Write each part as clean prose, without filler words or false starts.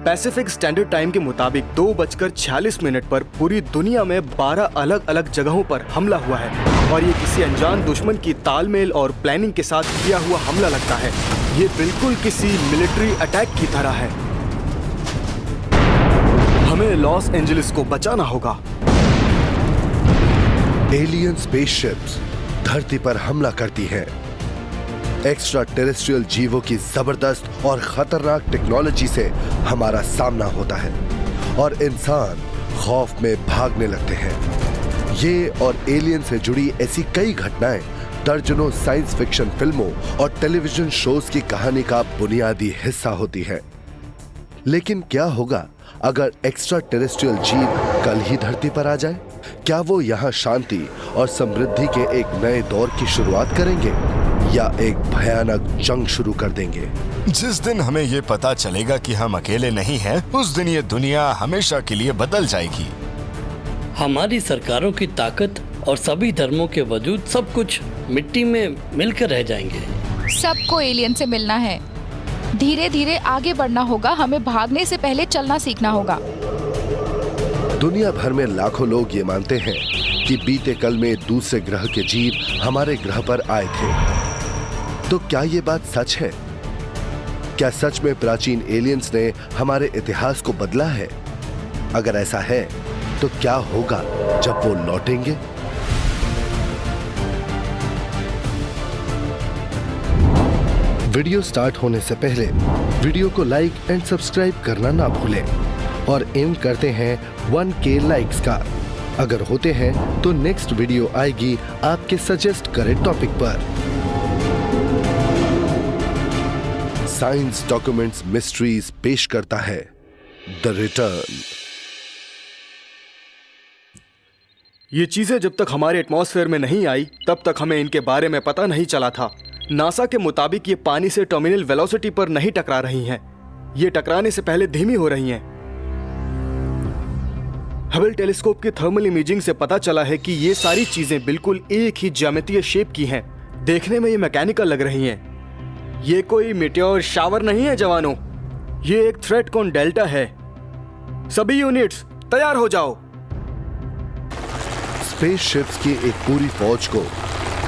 Pacific standard time के मुताबिक 2:46 पर पूरी दुनिया में 12 अलग अलग जगहों पर हमला हुआ है और ये किसी अनजान दुश्मन की तालमेल और प्लानिंग के साथ किया हुआ हमला लगता है। ये बिल्कुल किसी मिलिट्री अटैक की तरह है। हमें लॉस एंजलिस को बचाना होगा। एलियन स्पेसशिप्स धरती पर हमला करती हैं। एक्स्ट्रा टेरेस्ट्रियल जीवों की जबरदस्त और खतरनाक टेक्नोलॉजी से हमारा सामना होता है और इंसान खौफ में भागने लगते हैं। ये और एलियन से जुड़ी ऐसी कई घटनाएं दर्जनों साइंस फिक्शन फिल्मों और टेलीविजन शोज की कहानी का बुनियादी हिस्सा होती है। लेकिन क्या होगा अगर एक्स्ट्रा टेरेस्ट्रियल जीव कल ही धरती पर आ जाए? क्या वो यहाँ शांति और समृद्धि के एक नए दौर की शुरुआत करेंगे या एक भयानक जंग शुरू कर देंगे? जिस दिन हमें ये पता चलेगा कि हम अकेले नहीं हैं, उस दिन ये दुनिया हमेशा के लिए बदल जाएगी। हमारी सरकारों की ताकत और सभी धर्मों के वजूद सब कुछ मिट्टी में मिलकर रह जाएंगे। सबको एलियन से मिलना है। धीरे धीरे आगे बढ़ना होगा। हमें भागने से पहले चलना सीखना होगा। दुनिया भर में लाखों लोग ये मानते हैं कि बीते कल में दूसरे ग्रह के जीव हमारे ग्रह पर आए थे। तो क्या ये बात सच है? क्या सच में प्राचीन एलियंस ने हमारे इतिहास को बदला है? अगर ऐसा है तो क्या होगा जब वो लौटेंगे? वीडियो स्टार्ट होने से पहले वीडियो को लाइक एंड सब्सक्राइब करना ना भूलें और एम करते हैं 1K लाइक्स का। अगर होते हैं तो नेक्स्ट वीडियो आएगी आपके सजेस्ट करे टॉपिक पर। साइंस डॉक्यूमेंट्स मिस्ट्रीज पेश करता है द रिटर्न। ये चीजें जब तक हमारे एटमॉस्फेयर में नहीं आई तब तक हमें इनके बारे में पता नहीं चला था। नासा के मुताबिक ये पानी से टर्मिनल वेलोसिटी पर नहीं टकरा रही हैं। ये टकराने से पहले धीमी हो रही हैं। हबल टेलीस्कोप के थर्मल इमेजिंग से पता चला है कि ये सारी चीजें बिल्कुल एक ही ज्यामितीय शेप की हैं। देखने में ये मैकेनिकल लग रही हैं। ये कोई मीटियोर शावर नहीं है जवानों, ये एक थ्रेट कॉन डेल्टा है। सभी यूनिट्स तैयार हो जाओ। स्पेसशिप्स की एक पूरी फौज को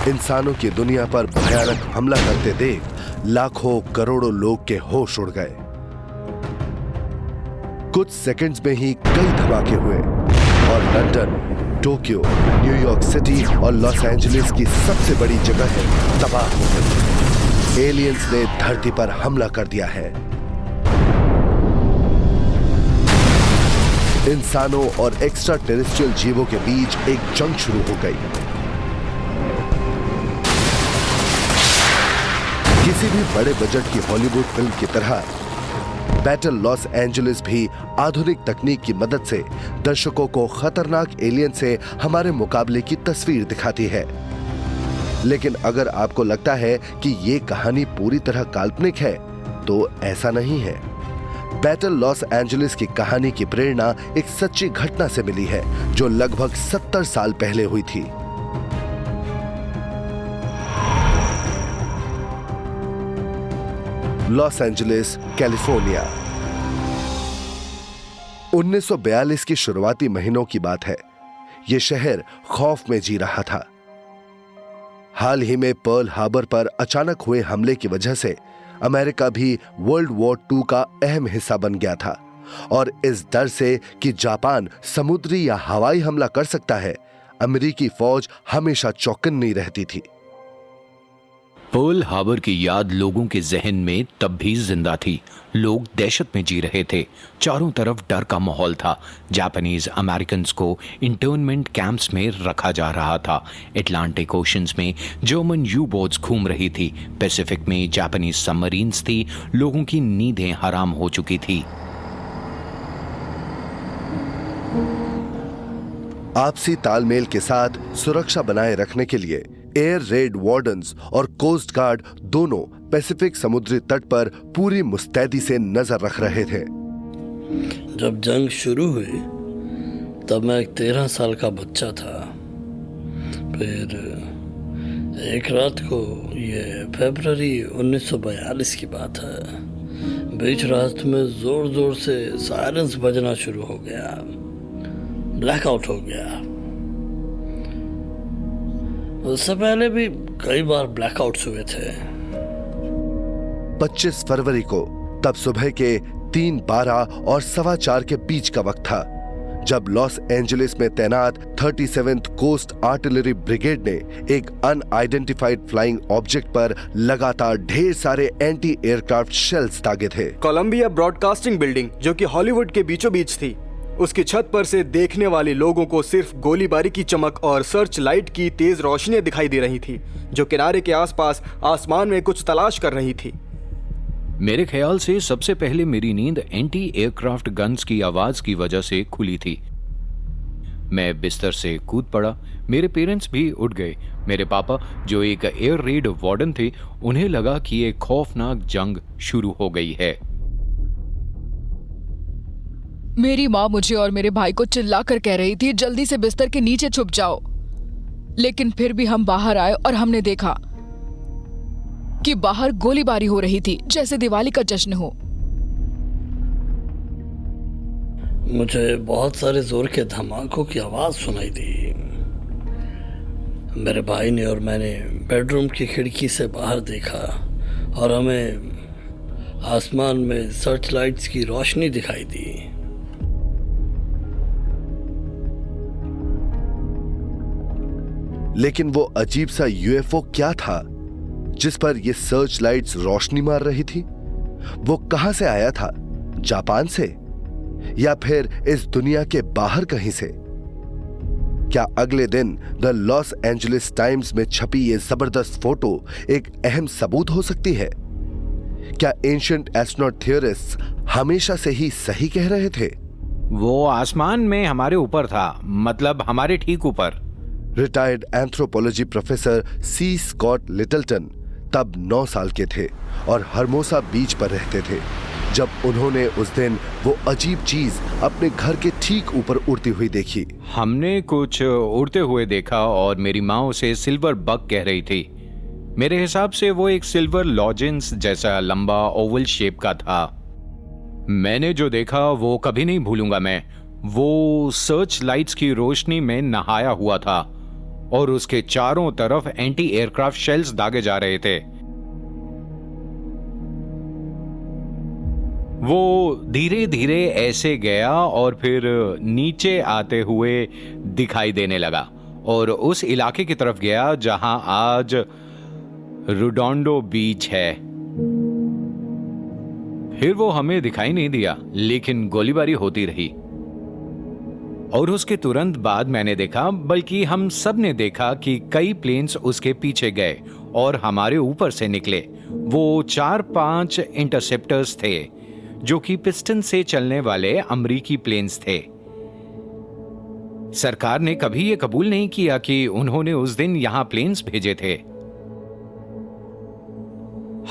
इंसानों की दुनिया पर भयानक हमला करते देख लाखों करोड़ों लोग के होश उड़ गए। कुछ सेकंड्स में ही कई धमाके हुए और लंदन, टोक्यो, न्यूयॉर्क सिटी और लॉस एंजलिस की सबसे बड़ी जगह तबाह हो गई। एलियंस ने धरती पर हमला कर दिया है। इंसानों और एक्स्ट्रा टेरेस्ट्रियल जीवों के बीच एक जंग शुरू हो गई। किसी भी बड़े बजट की हॉलीवुड फिल्म की तरह बैटल लॉस एंजलिस भी आधुनिक तकनीक की मदद से दर्शकों को खतरनाक एलियन से हमारे मुकाबले की तस्वीर दिखाती है। लेकिन अगर आपको लगता है कि ये कहानी पूरी तरह काल्पनिक है, तो ऐसा नहीं है। बैटल लॉस एंजलिस की कहानी की प्रेरणा एक सच्ची घटना से मिली है जो लगभग 70 साल पहले हुई थी। Los Angeles, California. 1942 की शुरुआती महीनों की बात है। यह शहर खौफ में जी रहा था। हाल ही में पर्ल हार्बर पर अचानक हुए हमले की वजह से अमेरिका भी वर्ल्ड वॉर 2 का अहम हिस्सा बन गया था और इस डर से कि जापान समुद्री या हवाई हमला कर सकता है, अमेरिकी फौज हमेशा चौकन्नी रहती थी। पर्ल हार्बर की याद लोगों के जहन में तब भी जिंदा थी। लोग दहशत में जी रहे थे। चारों तरफ डर का माहौल था। जापानीज अमेरिकन को इंटर्नमेंट कैंप्स में रखा जा रहा था। अटलांटिक ओशंस में जर्मन यू बोट्स घूम रही थी। पैसिफिक में जापानीज सबमरीन्स थी। लोगों की नींदें हराम हो चुकी थी। आपसी तालमेल के साथ सुरक्षा बनाए रखने के लिए एयर रेड वार्डन्स और कोस्ट गार्ड दोनों पैसिफिक समुद्री तट पर पूरी मुस्तैदी से नजर रख रहे थे। जब जंग शुरू हुई तब मैं 13 साल का बच्चा था। फिर एक रात को, ये फरवरी 1942 की बात है, बीच रात में जोर जोर से सायरन्स बजना शुरू हो गया, ब्लैकआउट हो गया। उससे पहले भी कई बार ब्लैकआउट्स हुए थे। 25 फरवरी को तब सुबह के 3:12 और 4:15 के बीच का वक्त था, जब लॉस एंजलिस में तैनात 37th कोस्ट आर्टिलरी ब्रिगेड ने एक अनआइडेंटिफाइड फ्लाइंग ऑब्जेक्ट पर लगातार ढेर सारे एंटी एयरक्राफ्ट शेल्स दागे थे। कोलंबिया ब्रॉडकास्टिंग बिल्डिंग, जो कि हॉलीवुड के बीचों बीच थी, उसकी छत पर से देखने वाले लोगों को सिर्फ गोलीबारी की चमक और सर्च लाइट की तेज रोशनी दिखाई दे रही थी, जो किनारे के आसपास आसमान में कुछ तलाश कर रही थी। मेरे ख्याल से सबसे पहले मेरी नींद एंटी एयरक्राफ्ट गन्स की आवाज की वजह से खुली थी। मैं बिस्तर से कूद पड़ा। मेरे पेरेंट्स भी उठ गए। मेरे पापा, जो एक एयर रेड वार्डन थे, उन्हें लगा कि एक खौफनाक जंग शुरू हो गई है। मेरी माँ मुझे और मेरे भाई को चिल्लाकर कह रही थी, जल्दी से बिस्तर के नीचे छुप जाओ। लेकिन फिर भी हम बाहर आए और हमने देखा कि बाहर गोलीबारी हो रही थी, जैसे दिवाली का जश्न हो। मुझे बहुत सारे जोर के धमाकों की आवाज सुनाई दी। मेरे भाई ने और मैंने बेडरूम की खिड़की से बाहर देखा और हमें आसमान में सर्च लाइट्स की रोशनी दिखाई दी। लेकिन वो अजीब सा यूएफओ क्या था जिस पर ये सर्च लाइट्स रोशनी मार रही थी? वो कहां से आया था? जापान से या फिर इस दुनिया के बाहर कहीं से? क्या अगले दिन द लॉस एंजलिस टाइम्स में छपी ये जबरदस्त फोटो एक अहम सबूत हो सकती है? क्या एंशिएंट एस्ट्रोनॉट थियरिस्ट्स हमेशा से ही सही कह रहे थे? वो आसमान में हमारे ऊपर था, मतलब हमारे ठीक ऊपर। Retired anthropology professor C Scott Littleton तब 9 साल के थे और हर्मोसा बीच पर रहते थे जब उन्होंने उस दिन वो अजीब चीज अपने घर के ठीक ऊपर उड़ती हुई देखी। हमने कुछ उड़ते हुए देखा और मेरी माँ उसे सिल्वर बग कह रही थी। मेरे हिसाब से वो एक सिल्वर लॉजेंस जैसा लंबा ओवल शेप का था। मैंने जो देखा वो कभी नहीं भूलूंगा मैं। वो सर्च लाइट्स की रोशनी में नहाया हुआ था और उसके चारों तरफ एंटी एयरक्राफ्ट शेल्स दागे जा रहे थे। वो धीरे धीरे ऐसे गया और फिर नीचे आते हुए दिखाई देने लगा और उस इलाके की तरफ गया जहां आज रुडोंडो बीच है। फिर वो हमें दिखाई नहीं दिया, लेकिन गोलीबारी होती रही। और उसके तुरंत बाद मैंने देखा, बल्कि हम सब ने देखा कि कई प्लेन्स उसके पीछे गए और हमारे ऊपर से निकले। वो 4-5 इंटरसेप्टर्स थे जो कि पिस्टन से चलने वाले अमरीकी प्लेन्स थे। सरकार ने कभी ये कबूल नहीं किया कि उन्होंने उस दिन यहां प्लेन्स भेजे थे।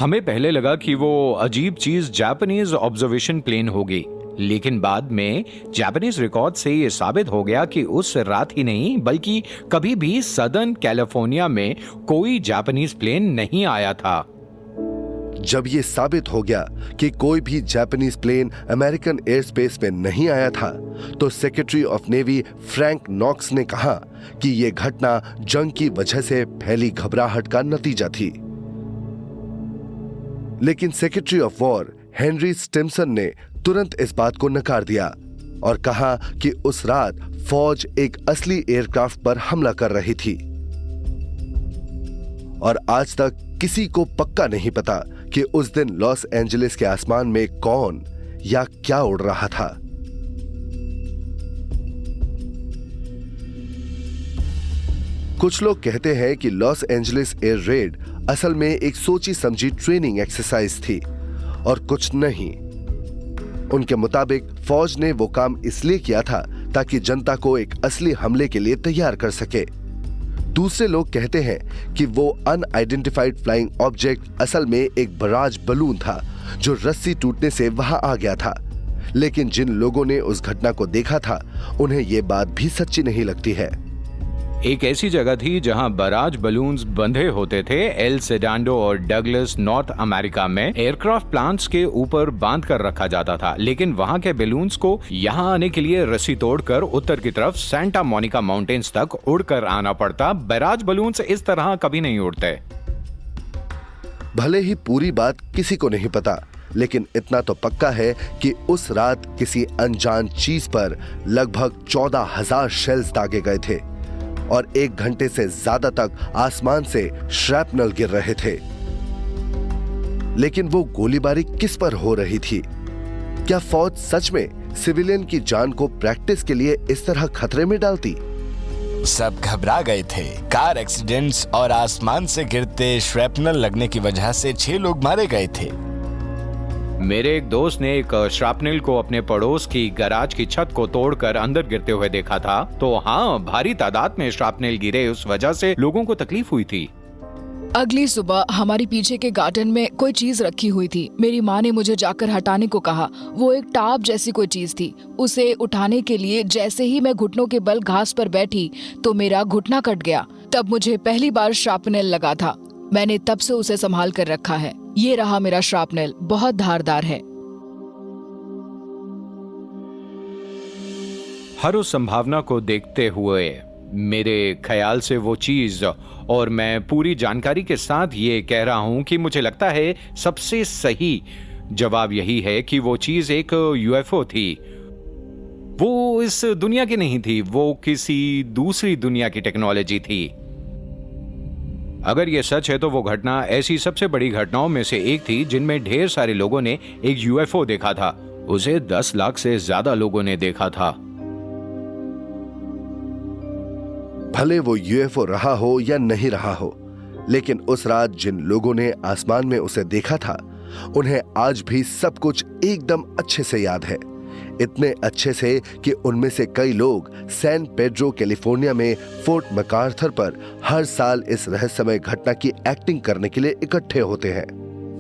हमें पहले लगा कि वो अजीब चीज जापानीज ऑब्जर्वेशन प्लेन होगी, लेकिन बाद में जापानीज रिकॉर्ड से यह साबित हो गया कि उस रात ही नहीं बल्कि कभी भी सदर्न कैलिफोर्निया में कोई जापानीज प्लेन नहीं आया था। जब ये साबित हो गया कि कोई भी Japanese plane American air space में नहीं आया था, तो secretary of navy Frank Knox ने कहा कि यह घटना जंग की वजह से फैली घबराहट का नतीजा थी। लेकिन secretary of war Henry Stimson ने तुरंत इस बात को नकार दिया और कहा कि उस रात फौज एक असली एयरक्राफ्ट पर हमला कर रही थी। और आज तक किसी को पक्का नहीं पता कि उस दिन लॉस एंजलिस के आसमान में कौन या क्या उड़ रहा था। कुछ लोग कहते हैं कि लॉस एंजलिस एयर रेड असल में एक सोची समझी ट्रेनिंग एक्सरसाइज थी और कुछ नहीं। उनके मुताबिक फौज ने वो काम इसलिए किया था ताकि जनता को एक असली हमले के लिए तैयार कर सके। दूसरे लोग कहते हैं कि वो अनआइडेंटिफाइड फ्लाइंग ऑब्जेक्ट असल में एक बराज बलून था जो रस्सी टूटने से वहां आ गया था। लेकिन जिन लोगों ने उस घटना को देखा था उन्हें यह बात भी सच्ची नहीं लगती है। एक ऐसी जगह थी जहां बराज बलून्स बंधे होते थे। एल सेडांडो और डगलस नॉर्थ अमेरिका में एयरक्राफ्ट प्लांट्स के ऊपर बांध कर रखा जाता था, लेकिन वहां के बलून्स को यहां आने के लिए रस्सी तोड़कर उत्तर की तरफ सेंटा मोनिका माउंटेन्स तक उड़कर आना पड़ता। बराज बलून्स इस तरह कभी नहीं उड़ते। भले ही पूरी बात किसी को नहीं पता, लेकिन इतना तो पक्का है कि उस रात किसी अनजान चीज पर लगभग 14,000 शेल्स दागे गए थे और 1 घंटे से ज्यादा तक आसमान से श्रैपनल गिर रहे थे। लेकिन वो गोलीबारी किस पर हो रही थी? क्या फौज सच में सिविलियन की जान को प्रैक्टिस के लिए इस तरह खतरे में डालती? सब घबरा गए थे। कार एक्सीडेंट्स और आसमान से गिरते श्रैपनल लगने की वजह से 6 लोग मारे गए थे। मेरे एक दोस्त ने एक श्रापनल को अपने पड़ोस की गैराज की छत को तोड़कर अंदर गिरते हुए देखा था। तो हाँ, भारी तादाद में श्रापनल गिरे, उस वजह से लोगों को तकलीफ हुई थी। अगली सुबह हमारी पीछे के गार्डन में कोई चीज रखी हुई थी। मेरी माँ ने मुझे जाकर हटाने को कहा। वो एक टाप जैसी कोई चीज थी। उसे उठाने के लिए जैसे ही मैं घुटनों के बल घास पर बैठी तो मेरा घुटना कट गया। तब मुझे पहली बार श्रापनल लगा था। मैंने तब से उसे संभाल कर रखा है। ये रहा मेरा श्रापनल, बहुत धारदार है। हर उस संभावना को देखते हुए मेरे ख्याल से वो चीज, और मैं पूरी जानकारी के साथ ये कह रहा हूं कि मुझे लगता है सबसे सही जवाब यही है कि वो चीज एक यूएफओ थी। वो इस दुनिया की नहीं थी, वो किसी दूसरी दुनिया की टेक्नोलॉजी थी। अगर ये सच है तो वो घटना ऐसी सबसे बड़ी घटनाओं में से एक थी जिनमें ढेर सारे लोगों ने एक यूएफओ देखा था। उसे 10 लाख से ज्यादा लोगों ने देखा था। भले वो यूएफओ रहा हो या नहीं रहा हो, लेकिन उस रात जिन लोगों ने आसमान में उसे देखा था, उन्हें आज भी सब कुछ एकदम अच्छे से याद है। इतने अच्छे से कि उनमें से कई लोग सैन पेड्रो कैलिफोर्निया में फोर्ट मैकार्थर पर हर साल इस रहस्यमय घटना की एक्टिंग करने के लिए इकट्ठे होते हैं।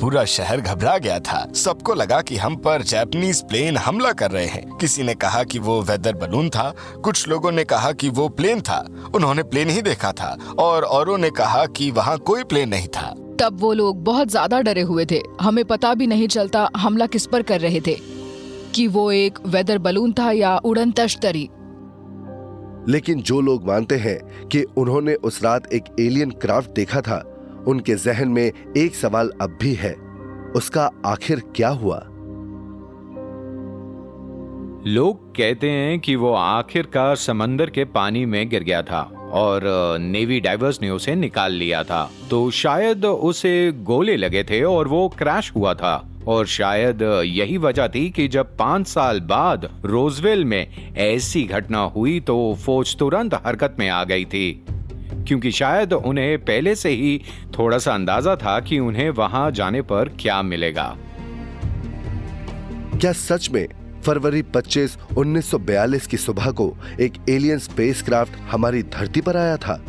पूरा शहर घबरा गया था। सबको लगा कि हम पर जापानीज प्लेन हमला कर रहे हैं। किसी ने कहा कि वो वेदर बलून था, कुछ लोगों ने कहा कि वो प्लेन था, उन्होंने प्लेन ही देखा था, और औरों ने कहा कि वहाँ कोई प्लेन नहीं था। तब वो लोग बहुत ज्यादा डरे हुए थे। हमें पता भी नहीं चलता हमला किस पर कर रहे थे, कि वो एक वेदर बलून था या उड़न तश्तरी। लेकिन जो लोग मानते हैं कि उन्होंने उस रात एक एलियन क्राफ्ट देखा था, उनके जहन में एक सवाल अब भी है, उसका आखिर क्या हुआ? लोग कहते हैं कि वो आखिरकार समंदर के पानी में गिर गया था और नेवी डाइवर्स ने उसे निकाल लिया था। तो शायद उसे गोले लगे थे और वो क्रैश हुआ था। और शायद यही वजह थी कि जब 5 साल बाद रोजवेल में ऐसी घटना हुई तो फौज तुरंत हरकत में आ गई थी, क्योंकि शायद उन्हें पहले से ही थोड़ा सा अंदाजा था कि उन्हें वहां जाने पर क्या मिलेगा। क्या सच में फरवरी 25, 1942 की सुबह को एक एलियन स्पेसक्राफ्ट हमारी धरती पर आया था?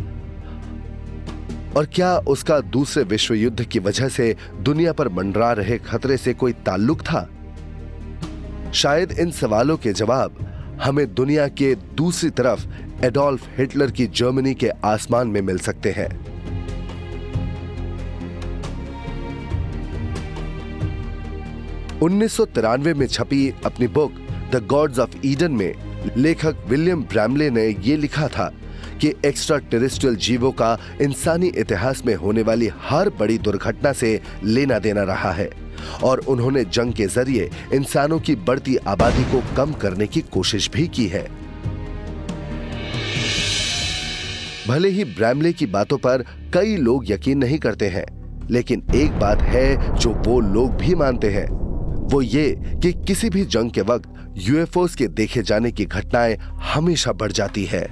और क्या उसका दूसरे विश्व युद्ध की वजह से दुनिया पर मंडरा रहे खतरे से कोई ताल्लुक था? शायद इन सवालों के जवाब हमें दुनिया के दूसरी तरफ एडोल्फ हिटलर की जर्मनी के आसमान में मिल सकते हैं। उन्नीस में छपी अपनी book the gods of Eden में लेखक विलियम ब्रैमले ने यह लिखा था कि एक्स्ट्रा टेरेस्ट्रियल जीवों का इंसानी इतिहास में होने वाली हर बड़ी दुर्घटना से लेना देना रहा है, और उन्होंने जंग के जरिए इंसानों की बढ़ती आबादी को कम करने की कोशिश भी की है। भले ही ब्रैमले की बातों पर कई लोग यकीन नहीं करते हैं, लेकिन एक बात है जो वो लोग भी मानते हैं, वो ये कि किसी भी जंग के वक्त यूएफओस के देखे जाने की घटनाएं हमेशा बढ़ जाती है।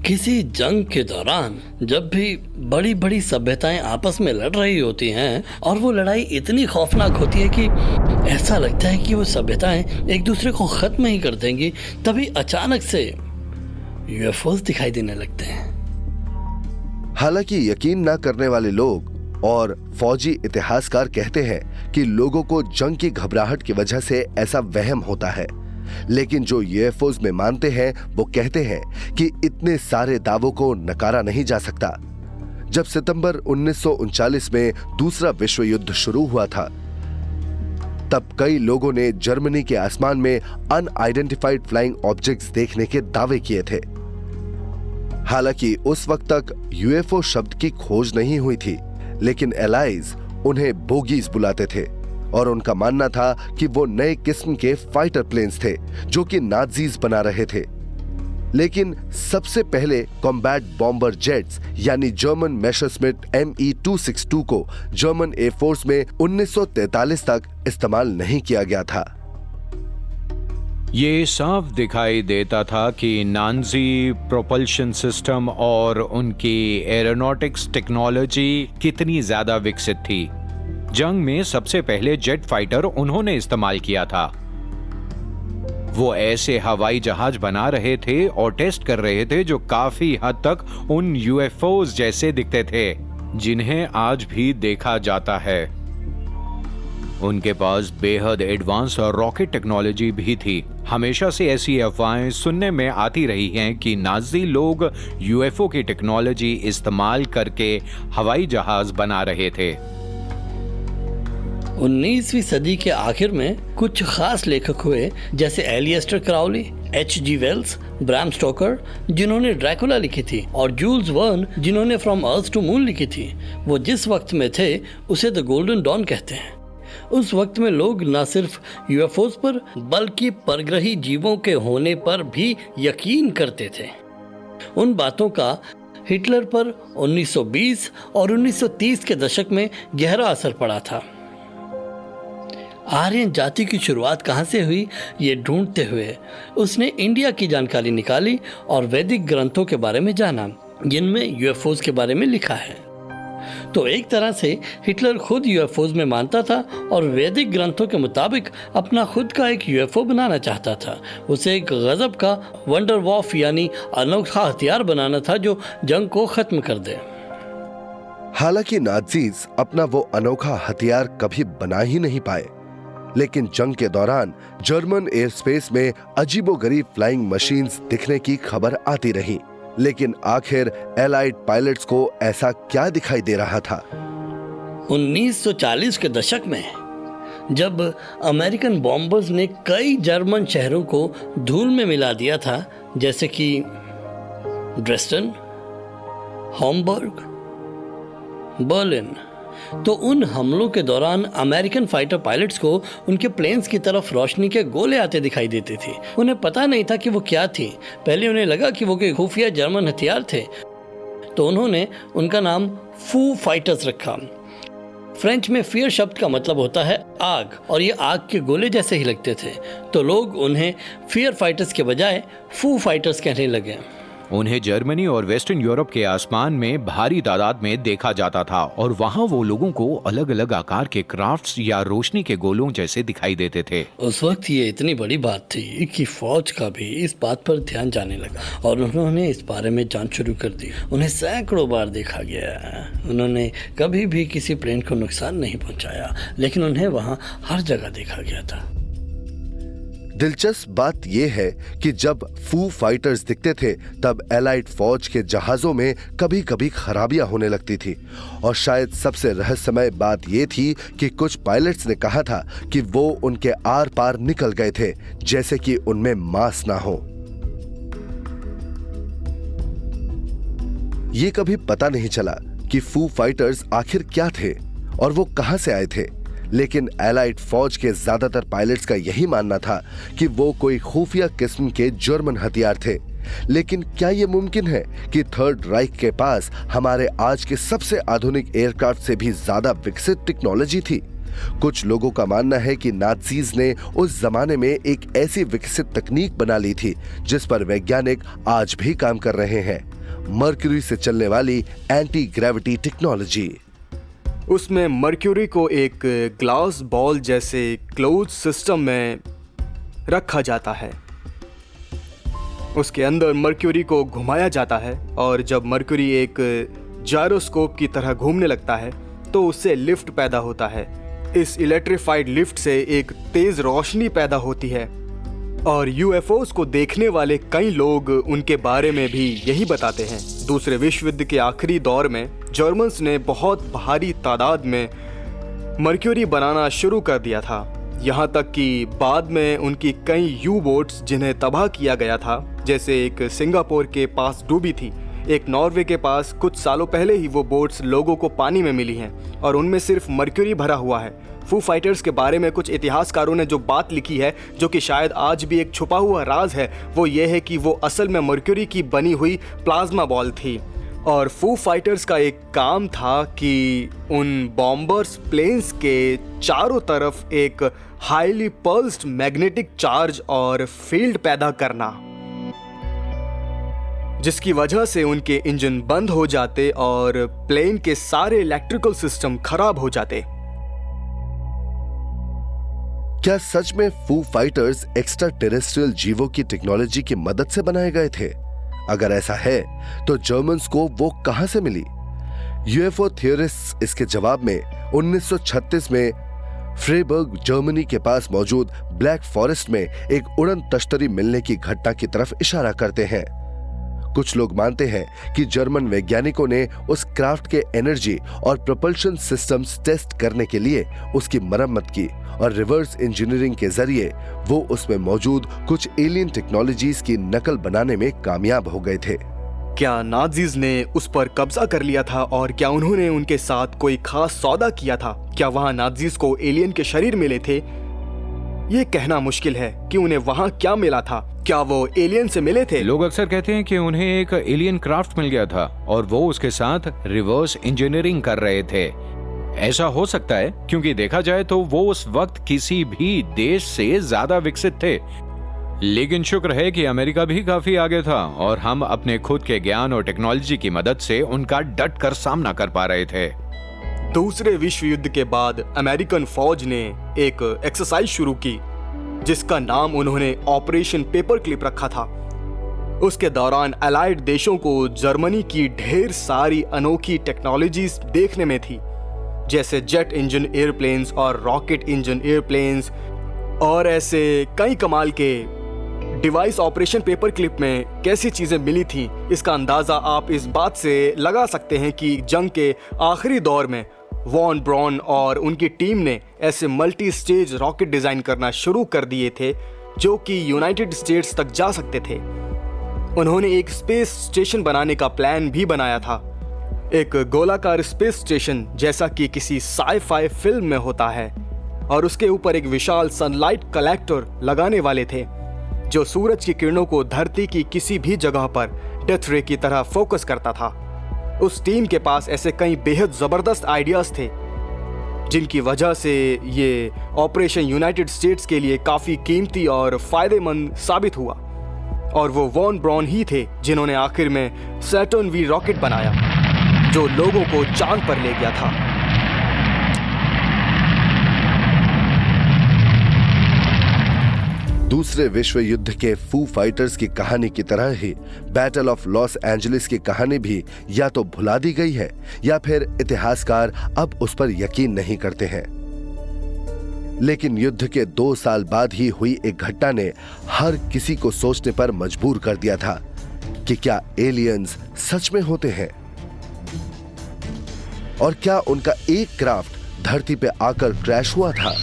किसी जंग के दौरान जब भी बड़ी बड़ी सभ्यताएं आपस में लड़ रही होती हैं और वो लड़ाई इतनी खौफनाक होती है कि ऐसा लगता है कि वो सभ्यताएं एक दूसरे को खत्म ही कर देंगी, तभी अचानक से यूएफओस दिखाई देने लगते हैं। हालांकि यकीन न करने वाले लोग और फौजी इतिहासकार कहते हैं कि लोगों को जंग की घबराहट की वजह से ऐसा वहम होता है, लेकिन जो यूएफओज में मानते हैं वो कहते हैं कि इतने सारे दावों को नकारा नहीं जा सकता। जब सितंबर 1939 में दूसरा विश्व युद्ध शुरू हुआ था, तब कई लोगों ने जर्मनी के आसमान में अनआइडेंटिफाइड फ्लाइंग ऑब्जेक्ट्स देखने के दावे किए थे। हालांकि उस वक्त तक यूएफओ शब्द की खोज नहीं हुई थी, लेकिन एलाइज उन्हें बोगीज बुलाते थे और उनका मानना था कि वो नए किस्म के फाइटर प्लेन्स थे जो कि नाजीज बना रहे थे। लेकिन सबसे पहले कॉम्बैट बॉम्बर जेट्स यानी जर्मन मेसरश्मिट ME-262 को जर्मन एयरफोर्स में 1943 तक इस्तेमाल नहीं किया गया था। ये साफ दिखाई देता था कि नाजी प्रोपल्शन सिस्टम और उनकी एरोनॉटिक्स टेक्नोलॉजी कितनी ज्यादा विकसित थी। जंग में सबसे पहले जेट फाइटर उन्होंने इस्तेमाल किया था। वो ऐसे हवाई जहाज बना रहे थे और टेस्ट कर रहे थे जो काफी हद तक उन यूएफओज जैसे दिखते थे जिन्हें आज भी देखा जाता है। उनके पास बेहद एडवांस और रॉकेट टेक्नोलॉजी भी थी। हमेशा से ऐसी अफवाहें सुनने में आती रही हैं कि नाजी लोग यूएफओ की टेक्नोलॉजी इस्तेमाल करके हवाई जहाज बना रहे थे। 19वीं सदी के आखिर में कुछ खास लेखक हुए, जैसे Aleister Crowley, H.G. Wells, Bram Stoker जिन्होंने ड्रैकुला लिखी थी, और जूल्स वर्न जिन्होंने फ्रॉम अर्थ टू मून लिखी थी। वो जिस वक्त में थे उसे द गोल्डन डॉन कहते हैं। उस वक्त में लोग न सिर्फ यूएफओज पर बल्कि परग्रही जीवों के होने पर भी यकीन करते थे। उन बातों का हिटलर पर 1920 और 1930 के दशक में गहरा असर पड़ा था। आर्यन जाति की शुरुआत कहाँ से हुई ये ढूंढते हुए उसने इंडिया की जानकारी निकाली और वैदिक ग्रंथों के बारे में जाना जिनमें यूएफओज के बारे में लिखा है। तो एक तरह से हिटलर खुद यूएफओज में मानता था और वैदिक ग्रंथों के मुताबिक अपना खुद का एक यूएफओ बनाना चाहता था। उसे एक गजब का वंडरवॉफ यानी अनोखा हथियार बनाना था जो जंग को खत्म कर दे। हालांकि नाजीज अपना वो अनोखा हथियार कभी बना ही नहीं पाए, लेकिन जंग के दौरान जर्मन एयर स्पेस में अजीबोगरीब फ्लाइंग मशीन्स दिखने की खबर आती रही। लेकिन आखिर एलाइड पायलट्स को ऐसा क्या दिखाई दे रहा था? 1940 के दशक में जब अमेरिकन बॉम्बर्स ने कई जर्मन शहरों को धूल में मिला दिया था, जैसे कि ड्रेस्टन, हैम्बर्ग, बर्लिन, तो उन हमलों के दौरान अमेरिकन फाइटर पायलट्स को उनके प्लेन्स की तरफ रोशनी के गोले आते दिखाई देते थे। उन्हें पता नहीं था कि वो क्या थी। पहले उन्हें लगा कि वो कोई खुफिया जर्मन हथियार थे, तो उन्होंने उनका नाम फू फाइटर्स रखा। फ्रेंच में फियर शब्द का मतलब होता है आग, और ये आग के गोले जैसे ही लगते थे, तो लोग उन्हें फियर फाइटर्स के बजाय फू फाइटर्स कहने लगे। उन्हें जर्मनी और वेस्टर्न यूरोप के आसमान में भारी तादाद में देखा जाता था और वहाँ वो लोगों को अलग अलग आकार के क्राफ्ट्स या रोशनी के गोलों जैसे दिखाई देते थे। उस वक्त ये इतनी बड़ी बात थी कि फौज का भी इस बात पर ध्यान जाने लगा और उन्होंने इस बारे में जांच शुरू कर दी। उन्हें सैकड़ों बार देखा गया। उन्होंने कभी भी किसी प्लेन को नुकसान नहीं पहुंचाया, लेकिन उन्हें वहाँ हर जगह देखा गया था। दिलचस्प बात यह है कि जब फू फाइटर्स दिखते थे तब एलाइड फौज के जहाजों में कभी कभी खराबियां होने लगती थी, और शायद सबसे रहस्यमय बात यह थी कि कुछ पायलट्स ने कहा था कि वो उनके आर पार निकल गए थे, जैसे कि उनमें मांस ना हो। ये कभी पता नहीं चला कि फू फाइटर्स आखिर क्या थे और वो कहां से आए थे, लेकिन एलाइड फौज के ज्यादातर पायलट्स का यही मानना था कि वो कोई खुफिया किस्म के जर्मन हथियार थे। लेकिन क्या यह मुमकिन है कि थर्ड राइख के पास हमारे आज के सबसे आधुनिक एयरक्राफ्ट से भी ज्यादा विकसित टेक्नोलॉजी थी? कुछ लोगों का मानना है कि नाजीज ने उस जमाने में एक ऐसी विकसित तकनीक बना ली थी जिस पर वैज्ञानिक आज भी काम कर रहे हैं, मर्क्यूरी से चलने वाली एंटी ग्रेविटी टेक्नोलॉजी। उसमें मर्क्यूरी को एक ग्लास बॉल जैसे क्लोज सिस्टम में रखा जाता है। उसके अंदर मर्क्यूरी को घुमाया जाता है और जब मर्क्यूरी एक जायरोस्कोप की तरह घूमने लगता है तो उससे लिफ्ट पैदा होता है। इस इलेक्ट्रिफाइड लिफ्ट से एक तेज रोशनी पैदा होती है और यूएफओस को देखने वाले कई लोग उनके बारे में भी यही बताते हैं। दूसरे विश्व युद्ध के आखिरी दौर में जर्मन्स ने बहुत भारी तादाद में मर्क्यूरी बनाना शुरू कर दिया था, यहाँ तक कि बाद में उनकी कई यू बोट्स जिन्हें तबाह किया गया था, जैसे एक सिंगापुर के पास डूबी थी, एक नॉर्वे के पास कुछ सालों पहले ही वो बोट्स लोगों को पानी में मिली हैं और उनमें सिर्फ मर्क्यूरी भरा हुआ है। फू फाइटर्स के बारे में कुछ इतिहासकारों ने जो बात लिखी है, जो कि शायद आज भी एक छुपा हुआ राज है, वो ये है कि वो असल में मर्क्यूरी की बनी हुई प्लाज्मा बॉल थी। और फू फाइटर्स का एक काम था कि उन बॉम्बर्स प्लेन्स के चारों तरफ एक हाईली पल्स्ड मैग्नेटिक चार्ज और फील्ड पैदा करना, जिसकी वजह से उनके इंजन बंद हो जाते और प्लेन के सारे इलेक्ट्रिकल सिस्टम खराब हो जाते। क्या सच में फू फाइटर्स एक्स्ट्रा टेरेस्ट्रियल जीवों की टेक्नोलॉजी की मदद से बनाए गए थे? अगर ऐसा है तो जर्मन्स को वो कहां से मिली? यूएफओ थियोरिस्ट्स इसके जवाब में 1936 में फ्रेबर्ग जर्मनी के पास मौजूद ब्लैक फॉरेस्ट में एक उड़न तश्तरी मिलने की घटना की तरफ इशारा करते हैं। कुछ लोग मानते हैं कि जर्मन वैज्ञानिकों ने उस क्राफ्ट के एनर्जी और प्रोपल्शन सिस्टम्स टेस्ट करने के लिए उसकी मरम्मत की और रिवर्स इंजीनियरिंग के जरिए वो उसमें मौजूद कुछ एलियन टेक्नोलॉजीज की नकल बनाने में कामयाब हो गए थे। क्या नाजीज ने उस पर कब्जा कर लिया था और क्या उन्होंने उनके साथ कोई खास सौदा किया था? क्या वहां नाजीज को एलियन के शरीर मिले थे? ये कहना मुश्किल है कि उन्हें वहां क्या मिला था। क्या वो एलियन से मिले थे? लोग अक्सर कहते हैं कि उन्हें एक एलियन क्राफ्ट मिल गया था और वो उसके साथ रिवर्स इंजीनियरिंग कर रहे थे। ऐसा हो सकता है क्योंकि देखा जाए तो वो उस वक्त किसी भी देश से ज्यादा विकसित थे। लेकिन शुक्र है कि अमेरिका भी काफी आगे था और हम अपने खुद के ज्ञान और टेक्नोलॉजी की मदद से उनका डट कर सामना कर पा रहे थे। दूसरे विश्व युद्ध के बाद अमेरिकन फौज ने एक एक्सरसाइज शुरू की जिसका नाम उन्होंने ऑपरेशन पेपर क्लिप रखा था। उसके दौरान अलाइड देशों को जर्मनी की ढेर सारी अनोखी टेक्नोलॉजीज देखने में थी, जैसे जेट इंजन एयरप्लेन्स और रॉकेट इंजन एयरप्लेन्स और ऐसे कई कमाल के डिवाइस ऑपरेशन पेपर क्लिप में कैसी चीजें मिली थी। इसका अंदाजा आप इस बात से लगा सकते हैं कि जंग के आखिरी दौर में वॉन ब्रॉन और उनकी टीम ने ऐसे मल्टी स्टेज रॉकेट डिजाइन करना शुरू कर दिए थे जो कि यूनाइटेड स्टेट्स तक जा सकते थे। उन्होंने एक स्पेस स्टेशन बनाने का प्लान भी बनाया था, एक गोलाकार स्पेस स्टेशन जैसा कि किसी साई-फाई फिल्म में होता है, और उसके ऊपर एक विशाल सनलाइट कलेक्टर लगाने वाले थे जो सूरज की किरणों को धरती की किसी भी जगह पर डेथ रे की तरह फोकस करता था। उस टीम के पास ऐसे कई बेहद जबरदस्त आइडियाज थे जिनकी वजह से ये ऑपरेशन यूनाइटेड स्टेट्स के लिए काफी कीमती और फायदेमंद साबित हुआ। और वो वॉन ब्रॉन ही थे जिन्होंने आखिर में सैटर्न वी रॉकेट बनाया जो लोगों को चांद पर ले गया था। दूसरे विश्व युद्ध के फू फाइटर्स की कहानी की तरह ही बैटल ऑफ लॉस एंजलिस की कहानी भी या तो भुला दी गई है या फिर इतिहासकार अब उस पर यकीन नहीं करते हैं। लेकिन युद्ध के 2 साल बाद ही हुई एक घटना ने हर किसी को सोचने पर मजबूर कर दिया था कि क्या एलियंस सच में होते हैं और क्या उनका एक क्राफ्ट धरती पे आकर क्रैश हुआ था।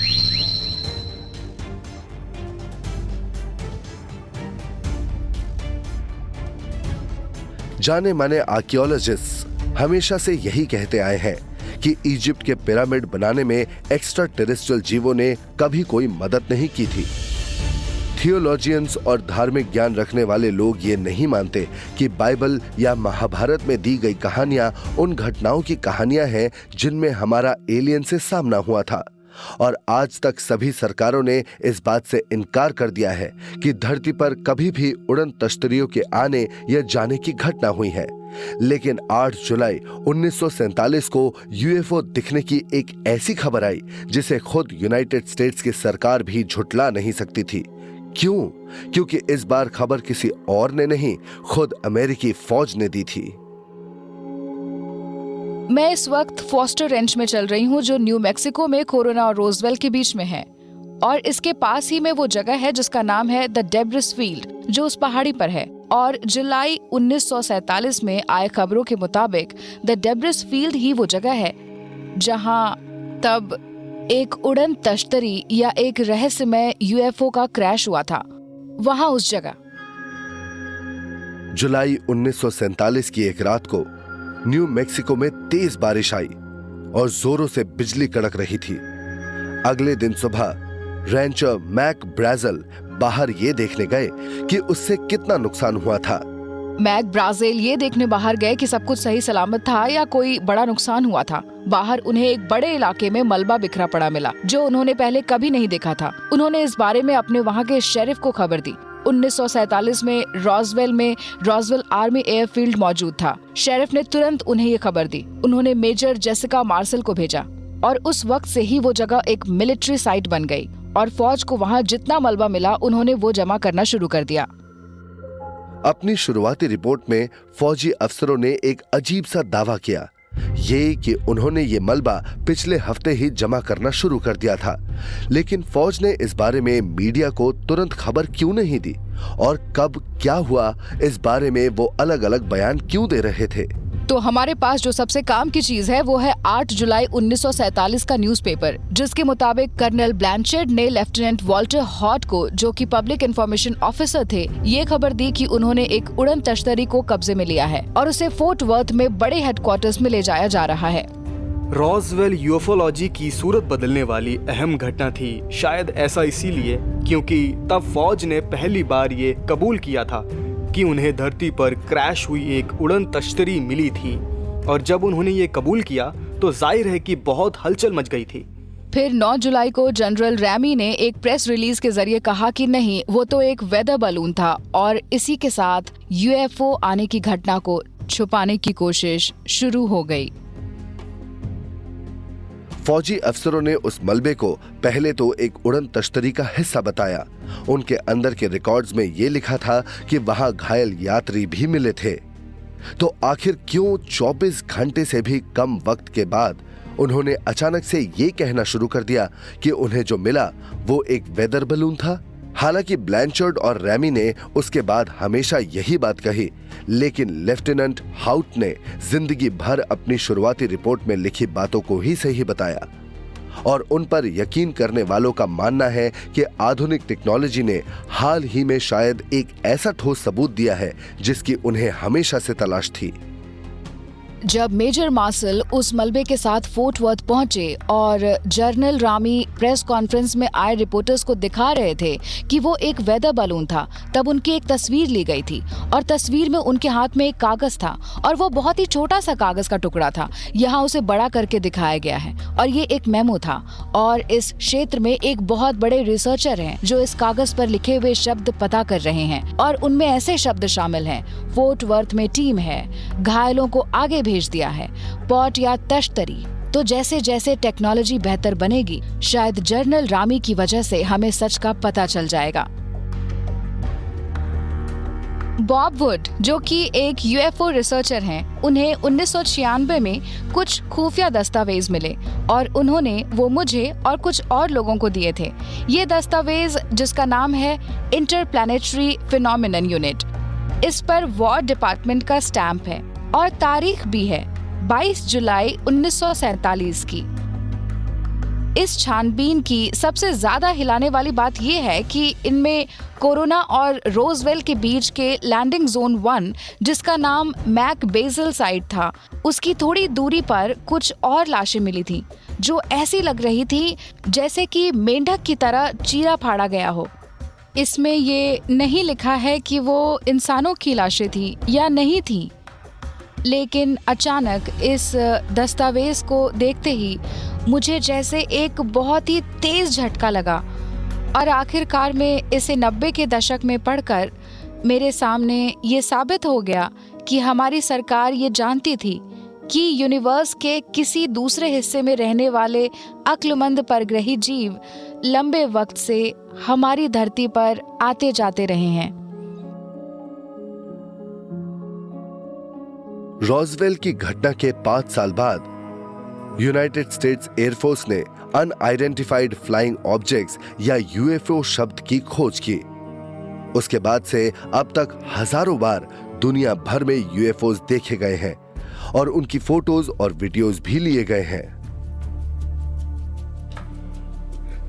जाने माने आर्कियोलॉजिस्ट हमेशा से यही कहते आए हैं कि इजिप्ट के पिरामिड बनाने में एक्स्ट्रा टेरेस्ट्रियल जीवों ने कभी कोई मदद नहीं की थी। थियोलॉजियंस और धार्मिक ज्ञान रखने वाले लोग ये नहीं मानते कि बाइबल या महाभारत में दी गई कहानियां उन घटनाओं की कहानियां हैं जिनमें हमारा एलियन से सामना हुआ था। और आज तक सभी सरकारों ने इस बात से इनकार कर दिया है कि धरती पर कभी भी उड़न तश्तरियों के आने या जाने की घटना हुई है। लेकिन 8 जुलाई 1947 को यूएफओ दिखने की एक ऐसी खबर आई जिसे खुद यूनाइटेड स्टेट्स की सरकार भी झुठला नहीं सकती थी। क्यों? क्योंकि इस बार खबर किसी और ने नहीं, खुद अमेरिकी फौज ने दी थी। मैं इस वक्त फॉस्टर रेंच में चल रही हूँ जो न्यू मैक्सिको में कोरोना और रोजवेल के बीच में है। और इसके पास ही में वो जगह है जिसका नाम है द डेब्रिस फील्ड, जो उस पहाड़ी पर है। और जुलाई 1947 में आए खबरों के मुताबिक द डेब्रिस फील्ड ही वो जगह है जहां तब एक उड़न तश्तरी या एक रहस्यमय यूएफओ का क्रैश हुआ था। वहां उस जगह जुलाई 1947 की एक रात को न्यू मैक्सिको में तेज बारिश आई और जोरों से बिजली कड़क रही थी। अगले दिन सुबह रैंचर मैक ब्राजेल बाहर ये देखने गए कि उससे कितना नुकसान हुआ था। मैक ब्राजेल ये देखने बाहर गए कि सब कुछ सही सलामत था या कोई बड़ा नुकसान हुआ था। बाहर उन्हें एक बड़े इलाके में मलबा बिखरा पड़ा मिला जो उन्होंने पहले कभी नहीं देखा था। उन्होंने इस बारे में अपने वहाँ के शेरिफ को खबर दी। 1947 में रॉसवेल आर्मी एयरफील्ड मौजूद था। शेरिफ ने तुरंत उन्हें ये खबर दी। उन्होंने मेजर जेसिका मार्शल को भेजा और उस वक्त से ही वो जगह एक मिलिट्री साइट बन गई और फौज को वहाँ जितना मलबा मिला उन्होंने वो जमा करना शुरू कर दिया। अपनी शुरुआती रिपोर्ट में फौजी अफसरों ने एक अजीब सा दावा किया, ये कि उन्होंने ये मलबा पिछले हफ्ते ही जमा करना शुरू कर दिया था। लेकिन फौज ने इस बारे में मीडिया को तुरंत खबर क्यों नहीं दी और कब क्या हुआ इस बारे में वो अलग अलग बयान क्यों दे रहे थे? तो हमारे पास जो सबसे काम की चीज है वो है 8 जुलाई 1947 का न्यूज़पेपर, जिसके मुताबिक कर्नल ब्लैंचेड ने लेफ्टिनेंट वॉल्टर हॉट को, जो कि पब्लिक इंफॉर्मेशन ऑफिसर थे, ये खबर दी कि उन्होंने एक उड़न तश्तरी को कब्जे में लिया है और उसे फोर्ट वर्थ में बड़े हेडक्वार्टर्स में ले जाया जा रहा है। रॉसवेल यूएफओलॉजी की सूरत बदलने वाली अहम घटना थी। शायद ऐसा इसीलिए क्योंकि तब फौज ने पहली बार ये कबूल किया था कि उन्हें धरती पर क्रैश हुई एक उड़न तश्तरी मिली थी। और जब उन्होंने ये कबूल किया तो जाहिर है कि बहुत हलचल मच गई थी। फिर 9 जुलाई को जनरल रैमी ने एक प्रेस रिलीज के जरिए कहा कि नहीं, वो तो एक वेदर बलून था, और इसी के साथ यूएफओ आने की घटना को छुपाने की कोशिश शुरू हो गई। फौजी अफसरों ने उस मलबे को पहले तो एक उड़न तश्तरी का हिस्सा बताया। उनके अंदर के रिकॉर्ड्स में ये लिखा था कि वहां घायल यात्री भी मिले थे। तो आखिर क्यों 24 घंटे से भी कम वक्त के बाद उन्होंने अचानक से ये कहना शुरू कर दिया कि उन्हें जो मिला वो एक वेदर बलून था? हालांकि ब्लैंचर्ड और रैमी ने उसके बाद हमेशा यही बात कही, लेकिन लेफ्टिनेंट हाउट ने जिंदगी भर अपनी शुरुआती रिपोर्ट में लिखी बातों को ही सही बताया। और उन पर यकीन करने वालों का मानना है कि आधुनिक टेक्नोलॉजी ने हाल ही में शायद एक ऐसा ठोस सबूत दिया है जिसकी उन्हें हमेशा से तलाश थी। जब मेजर मार्शल उस मलबे के साथ फोर्ट वर्थ पहुंचे और जनरल रामी प्रेस कॉन्फ्रेंस में आए रिपोर्टर्स को दिखा रहे थे कि वो एक वेदर बलून था, तब उनकी एक तस्वीर ली गई थी और तस्वीर में उनके हाथ में एक कागज था और वो बहुत ही छोटा सा कागज का टुकड़ा था। यहाँ उसे बड़ा करके दिखाया गया है और ये एक मेमो था। और इस क्षेत्र में एक बहुत बड़े रिसर्चर हैं जो इस कागज पर लिखे हुए शब्द पता कर रहे हैं और उनमें ऐसे शब्द शामिल हैं, फोर्ट वर्थ में टीम है, घायलों को आगे भेज दिया है, पॉट या तश्तरी। तो जैसे जैसे टेक्नोलॉजी बेहतर बनेगी, शायद जनरल रामी की वजह से हमें सच का पता चल जाएगा। बॉब वुड, जो कि एक यूएफओ रिसर्चर हैं, उन्हें 1996 में कुछ खुफिया दस्तावेज मिले और उन्होंने वो मुझे और कुछ और लोगों को दिए थे। ये दस्तावेज, जिसका नाम है इंटरप्लैनेटरी फिनोमेनन यूनिट, इस पर वॉर डिपार्टमेंट का स्टैंप है और तारीख भी है 22 जुलाई 1947 की। इस छानबीन की सबसे ज्यादा हिलाने वाली बात यह है कि इनमें कोरोना और रोजवेल के बीच के लैंडिंग जोन 1, जिसका नाम मैक बेजल साइट था, उसकी थोड़ी दूरी पर कुछ और लाशें मिली थी जो ऐसी लग रही थी जैसे कि मेंढक की तरह चीरा फाड़ा गया हो। इसमें ये नहीं लिखा है कि वो इंसानों की लाशें थी या नहीं थी, लेकिन अचानक इस दस्तावेज को देखते ही मुझे जैसे एक बहुत ही तेज झटका लगा और आखिरकार में इसे 90 के दशक में पढ़कर मेरे सामने ये साबित हो गया कि हमारी सरकार ये जानती थी कि यूनिवर्स के किसी दूसरे हिस्से में रहने वाले अक्लमंद परग्रही जीव लंबे वक्त से हमारी धरती पर आते जाते रहे हैं। रॉसवेल की घटना के 5 साल बाद यूनाइटेड स्टेट्स एयरफोर्स ने अनआइडेंटिफाइड फ्लाइंग ऑब्जेक्ट्स या यूएफओ शब्द की खोज की। उसके बाद से अब तक हजारों बार दुनिया भर में यूएफओज देखे गए हैं और उनकी फोटोज और वीडियोज भी लिए गए हैं।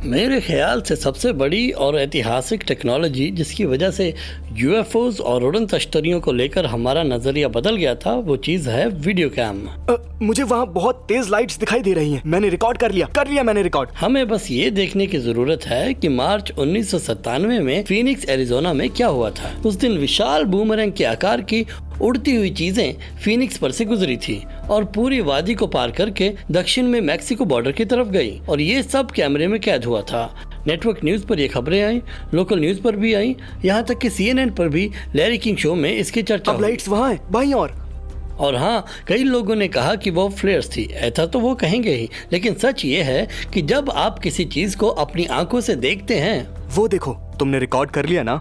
मेरे ख्याल से सबसे बड़ी और ऐतिहासिक टेक्नोलॉजी जिसकी वजह से यूएफओज और उड़न तश्तरियों को लेकर हमारा नजरिया बदल गया था, वो चीज है वीडियो कैम। मुझे वहाँ बहुत तेज लाइट्स दिखाई दे रही हैं। मैंने रिकॉर्ड कर लिया मैंने रिकॉर्ड। हमें बस ये देखने की जरूरत है कि मार्च 1997 में फीनिक्स एरिजोना में क्या हुआ था। उस दिन विशाल बूमरैंग के आकार की उड़ती हुई चीजें फीनिक्स पर से गुजरी थी और पूरी वादी को पार करके दक्षिण में मैक्सिको बॉर्डर की तरफ गई, और ये सब कैमरे में कैद हुआ था। नेटवर्क न्यूज पर ये खबरें आई, लोकल न्यूज पर भी आई, यहाँ तक कि CNN पर भी लैरी किंग शो में इसकी चर्चा अब लाइट्स वहाँ हैं बाईं और हाँ, कई लोगों ने कहा कि वो फ्लेयर्स थी। ऐसा तो वो कहेंगे ही, लेकिन सच ये है कि जब आप किसी चीज को अपनी आंखों से देखते हैं, वो देखो, तुमने रिकॉर्ड कर लिया ना।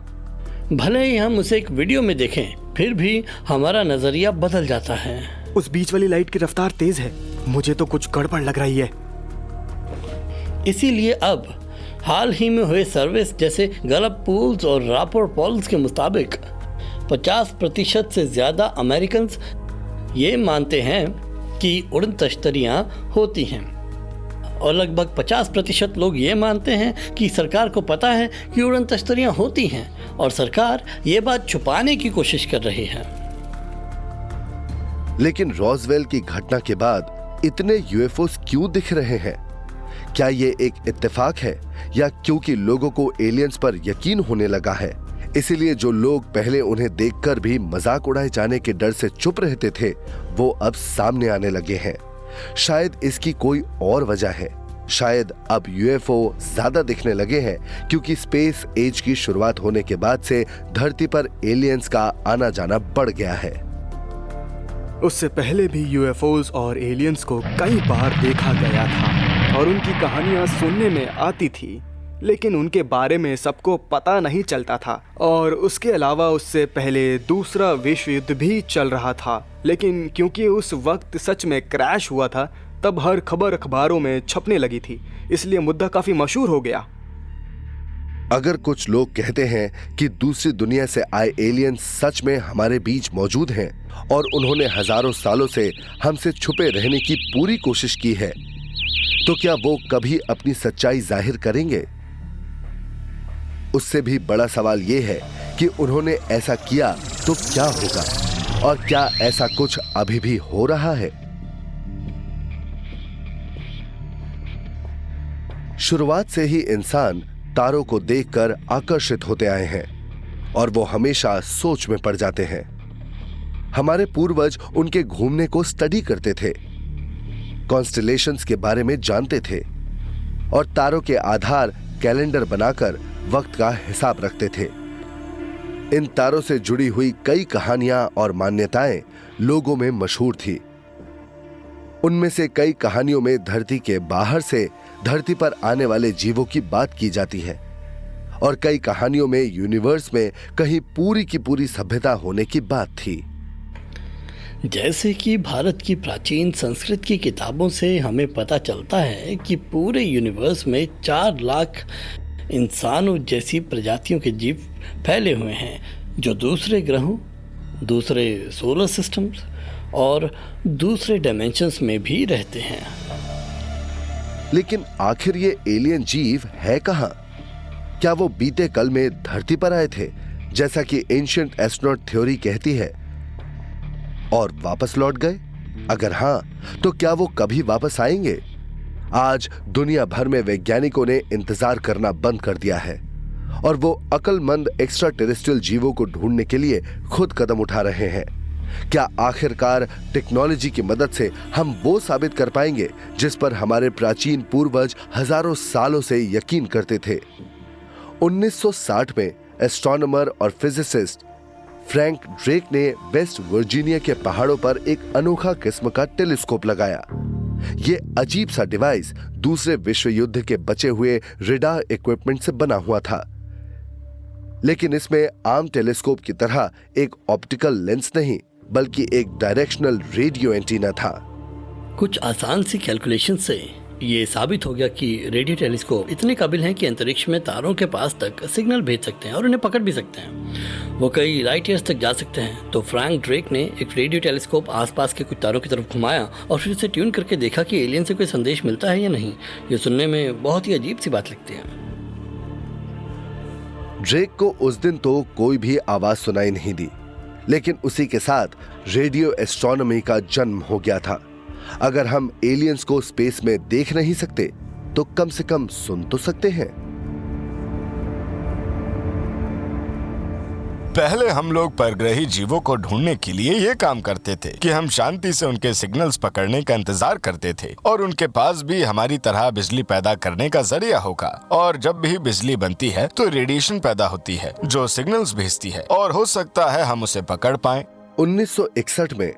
भले ही हम उसे एक वीडियो में देखें, फिर भी हमारा नजरिया बदल जाता है। उस बीच वाली लाइट की रफ्तार तेज है, मुझे तो कुछ गड़बड़ लग रही है। इसीलिए अब हाल ही में हुए सर्विस जैसे गलप पोल्स और रापोर्ट पोल्स के मुताबिक 50% से ज्यादा अमेरिकन ये मानते हैं कि उड़न तश्तरियां होती हैं, और लगभग 50% लोग ये मानते हैं कि सरकार को पता है कि उड़न तश्तरियां होती हैं और सरकार ये बात छुपाने की कोशिश कर रही है। लेकिन रॉसवेल की घटना के बाद इतने यूएफओस क्यों दिख रहे हैं? क्या ये एक इत्तेफाक है या क्योंकि लोगों को एलियंस पर यकीन होने लगा है, इसीलिए जो लोग पहले उन्हें देखकर भी मजाक उड़ाए जाने के डर से चुप रहते थे, वो अब सामने आने लगे हैं? शायद इसकी कोई और वजह है। शायद अब यूएफओ ज्यादा दिखने लगे हैं क्योंकि स्पेस एज की शुरुआत होने के बाद से धरती पर एलियंस का आना जाना बढ़ गया है। उससे पहले भी यूएफओज और एलियंस को कई बार देखा गया था और उनकी कहानियां सुनने में आती थी, लेकिन उनके बारे में सबको पता नहीं चलता था। और उसके अलावा उससे पहले दूसरा विश्व युद्ध भी चल रहा था, लेकिन क्योंकि उस वक्त सच में क्रैश हुआ था, तब हर खबर अखबारों में छपने लगी थी, इसलिए मुद्दा काफी मशहूर हो गया। अगर कुछ लोग कहते हैं कि दूसरी दुनिया से आए एलियंस सच में हमारे बीच मौजूद हैं और उन्होंने हजारों सालों से हमसे छुपे रहने की पूरी कोशिश की है, तो क्या वो कभी अपनी सच्चाई जाहिर करेंगे? उससे भी बड़ा सवाल यह है कि उन्होंने ऐसा किया तो क्या होगा, और क्या ऐसा कुछ अभी भी हो रहा है? शुरुआत से ही इंसान तारों को देखकर आकर्षित होते आए हैं और वो हमेशा सोच में पड़ जाते हैं। हमारे पूर्वज उनके घूमने को स्टडी करते थे, कॉन्स्टेलेशंस के बारे में जानते थे और तारों के आधार कैलेंडर बनाकर वक्त का हिसाब रखते थे। इन तारों से जुड़ी हुई कई कहानियां और मान्यताएं लोगों में मशहूर थी। उनमें से कई कहानियों में धरती के बाहर से धरती पर आने वाले जीवों की बात की जाती है और कई कहानियों में यूनिवर्स में कहीं पूरी की पूरी सभ्यता होने की बात थी। जैसे कि भारत की प्राचीन संस्कृत की किताबों से हमें पता चलता है कि पूरे यूनिवर्स में 4 लाख इंसानों जैसी प्रजातियों के जीव फैले हुए हैं, जो दूसरे ग्रहों, दूसरे सोलर सिस्टम्स और दूसरे डायमेंशंस में भी रहते हैं। लेकिन आखिर ये एलियन जीव है कहां? क्या वो बीते कल में धरती पर आए थे, जैसा कि एंशिएंट एस्ट्रोनॉट थ्योरी कहती है, और वापस लौट गए? अगर हां, तो क्या वो कभी वापस आएंगे? आज दुनिया भर में वैज्ञानिकों ने इंतजार करना बंद कर दिया है और वो अक्लमंद एक्स्ट्रा टेरेस्ट्रियल जीवों को ढूंढने के लिए खुद कदम उठा रहे हैं। क्या आखिरकार टेक्नोलॉजी की मदद से हम वो साबित कर पाएंगे जिस पर हमारे प्राचीन पूर्वज हजारों सालों से यकीन करते थे? 1960 में एस्ट्रोनॉमर और फिजिसिस्ट फ्रैंक ड्रेक ने वेस्ट वर्जीनिया के पहाड़ों पर एक अनोखा किस्म का टेलीस्कोप लगाया। ये अजीब सा डिवाइस दूसरे विश्व युद्ध के बचे हुए रेडार इक्विपमेंट से बना हुआ था, लेकिन इसमें आम टेलीस्कोप की तरह एक ऑप्टिकल लेंस नहीं, बल्कि एक डायरेक्शनल रेडियो एंटीना था। कुछ आसान सी कैलकुलेशन से ये साबित हो गया कि रेडियो टेलीस्कोप इतने काबिल हैं कि अंतरिक्ष में तारों के पास तक सिग्नल भेज सकते हैं और उन्हें पकड़ भी सकते हैं। वो कई लाइट ईयर्स तक जा सकते हैं। तो फ्रैंक ड्रेक ने एक रेडियो टेलीस्कोप आसपास के कुछ तारों की तरफ घुमाया और फिर उसे ट्यून करके देखा कि एलियन से कोई संदेश मिलता है या नहीं। ये सुनने में बहुत ही अजीब सी बात लगती है। ड्रेक को उस दिन तो कोई भी आवाज सुनाई नहीं दी, लेकिन उसी के साथ रेडियो एस्ट्रोनॉमी का जन्म हो गया था। अगर हम एलियंस को स्पेस में देख नहीं सकते तो कम से कम सुन तो सकते हैं। पहले हम लोग परग्रही जीवों को ढूंढने के लिए ये काम करते थे कि हम शांति से उनके सिग्नल्स पकड़ने का इंतजार करते थे और उनके पास भी हमारी तरह बिजली पैदा करने का जरिया होगा। और जब भी बिजली बनती है तो रेडिएशन पैदा होती है जो सिग्नल्स भेजती है और हो सकता है हम उसे पकड़ पाएं। 1961 में